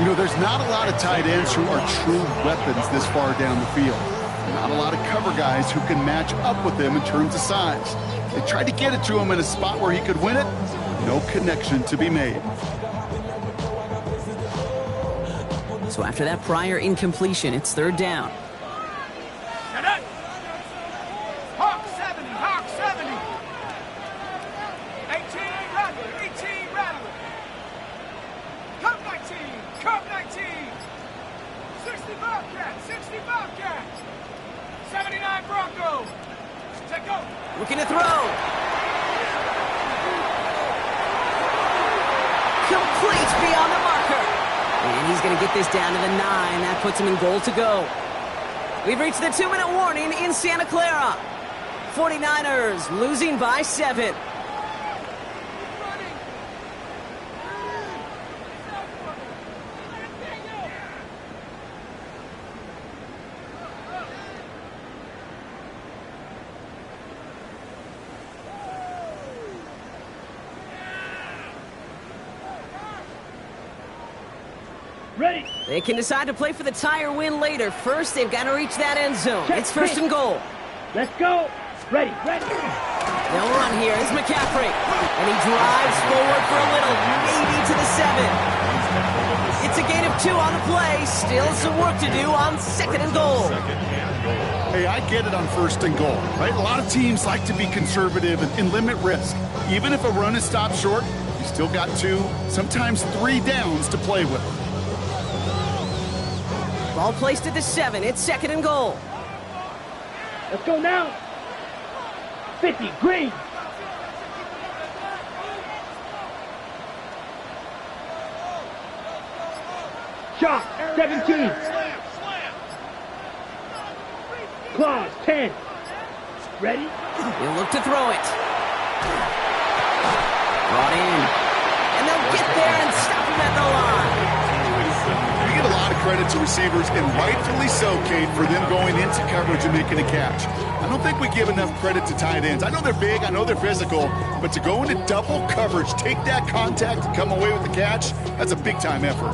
You know, there's not a lot of tight ends who are true weapons this far down the field. Not a lot of cover guys who can match up with them in terms of size. They tried to get it to him in a spot where he could win it. No connection to be made. So after that prior incompletion, it's 3rd down. Hawk 70. Hawk 70. 18 Rattler. 18 Rattler. Cup 19. Cup 19. 60 Bobcat. 60 Bobcat. 79 Bronco. Take go. Looking to throw. Complete beyond the marker. And he's going to get this down to the 9. That puts him in goal to go. We've reached the 2-minute warning in Santa Clara. 49ers losing by 7. Ready. They can decide to play for the tie or win later. First, they've got to reach that end zone. Check, It's first and goal. Let's go. Ready. They'll run here. It's McCaffrey. And he drives forward for a little, maybe to the 7. It's a gain of 2 on the play. Still some work to do on second and goal. Hey, I get it on first and goal, right? A lot of teams like to be conservative and limit risk. Even if a run is stopped short, you still got 2, sometimes 3 downs to play with. Ball placed at the 7. It's second and goal. Let's go now. 50, green. Shot, 17. Claws, 10. Ready? He'll look to throw it. Brought in. And they'll get there and stop him at the line. We get a lot of credit to receivers, and rightfully so, Kate, for them going into coverage and making a catch. I don't think we give enough credit to tight ends. I know they're big, I know they're physical, but to go into double coverage, take that contact, and come away with the catch, that's a big-time effort.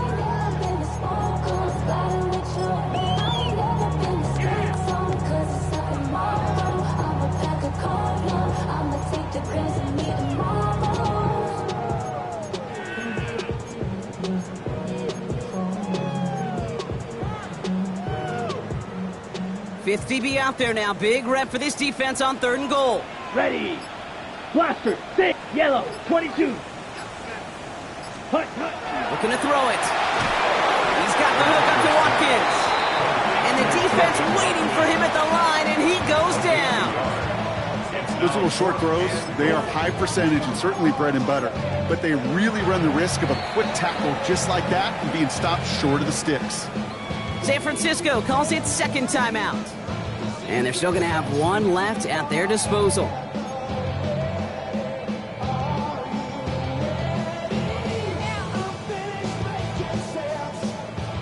Fifth DB out there now. Big rep for this defense on third and goal. Ready. Blaster, 6, yellow, 22. Hut. Looking to throw it. He's got the hook up to Watkins. And the defense waiting for him at the line, and he goes down. Those little short throws, they are high percentage and certainly bread and butter. But they really run the risk of a quick tackle just like that and being stopped short of the sticks. San Francisco calls it second timeout. And they're still going to have 1 left at their disposal.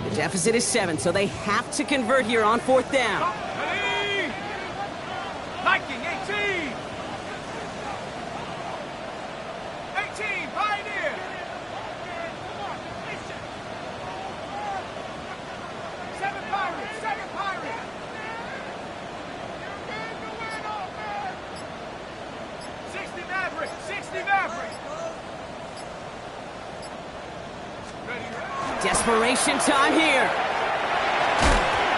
The deficit is 7, so they have to convert here on 4th down. Viking, 18. 18, Pioneer. 7 Pirates, 7 Pirates. 60 Maverick, 60 Maverick. Desperation time here.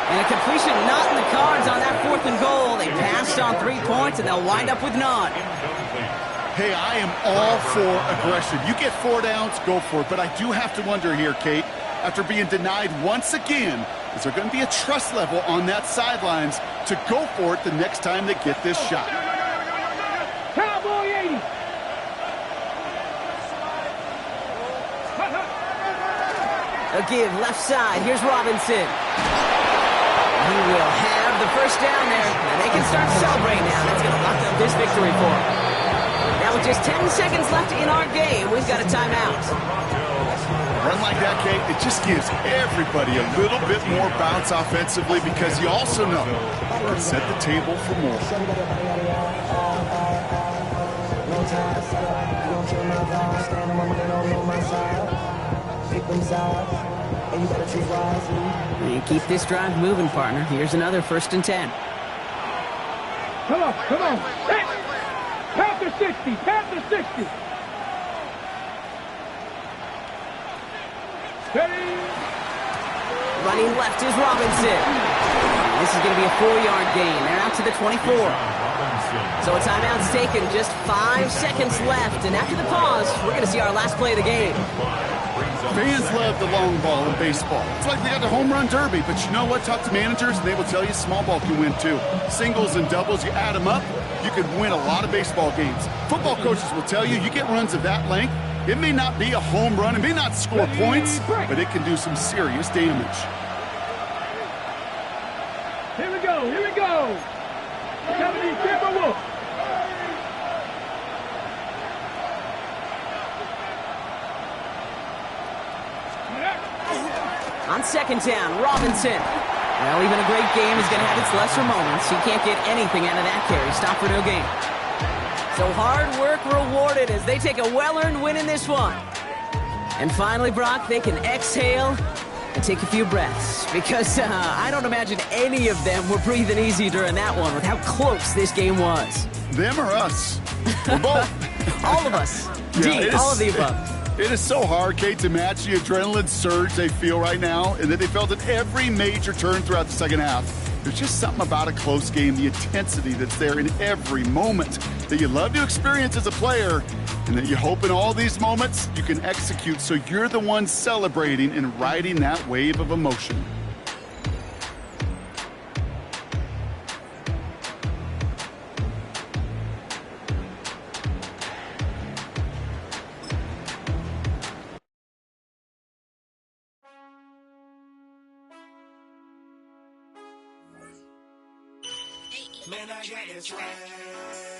And a completion not in the cards on that 4th and goal. They passed on 3 points, and they'll wind up with none. Hey, I am all for aggression. You get 4 downs, go for it. But I do have to wonder here, Kate, after being denied once again, is there going to be a trust level on that sidelines to go for it the next time they get this shot? Cowboy 80. A give left side. Here's Robinson. He will have the first down there. And they can start celebrating now. That's going to lock up this victory for them. Now with just 10 seconds left in our game, we've got a timeout. A run like that, Kate, it just gives everybody a little bit more bounce offensively because you also know you can set the table for more. And keep this drive moving, partner. Here's another 1st and 10. Come on. Hey. Panther 60, Panther 60. Ready. Running left is Robinson. This is going to be a 4-yard gain. They're out to the 24. So a timeout's taken, just 5 seconds left. And after the pause, we're going to see our last play of the game. Fans love the long ball in baseball. It's like they got the home run derby, but you know what? Talk to managers, and they will tell you small ball can win too. Singles and doubles, you add them up, you can win a lot of baseball games. Football coaches will tell you, you get runs of that length, it may not be a home run, it may not score points, but it can do some serious damage. Here we go. 70 Timberwolf. On second down, Robinson. Well, even a great game is going to have its lesser moments. He can't get anything out of that carry. Stop for no gain. So hard work rewarded as they take a well-earned win in this one. And finally, Brock, they can exhale and take a few breaths, because I don't imagine any of them were breathing easy during that one with how close this game was. Them or us? We're both. All of us. Yeah, All of the above. It is so hard, Kate, to match the adrenaline surge they feel right now, and that they felt at every major turn throughout the second half. There's just something about a close game, the intensity that's there in every moment that you love to experience as a player, and that you hope in all these moments you can execute so you're the one celebrating and riding that wave of emotion. Man, I got this right.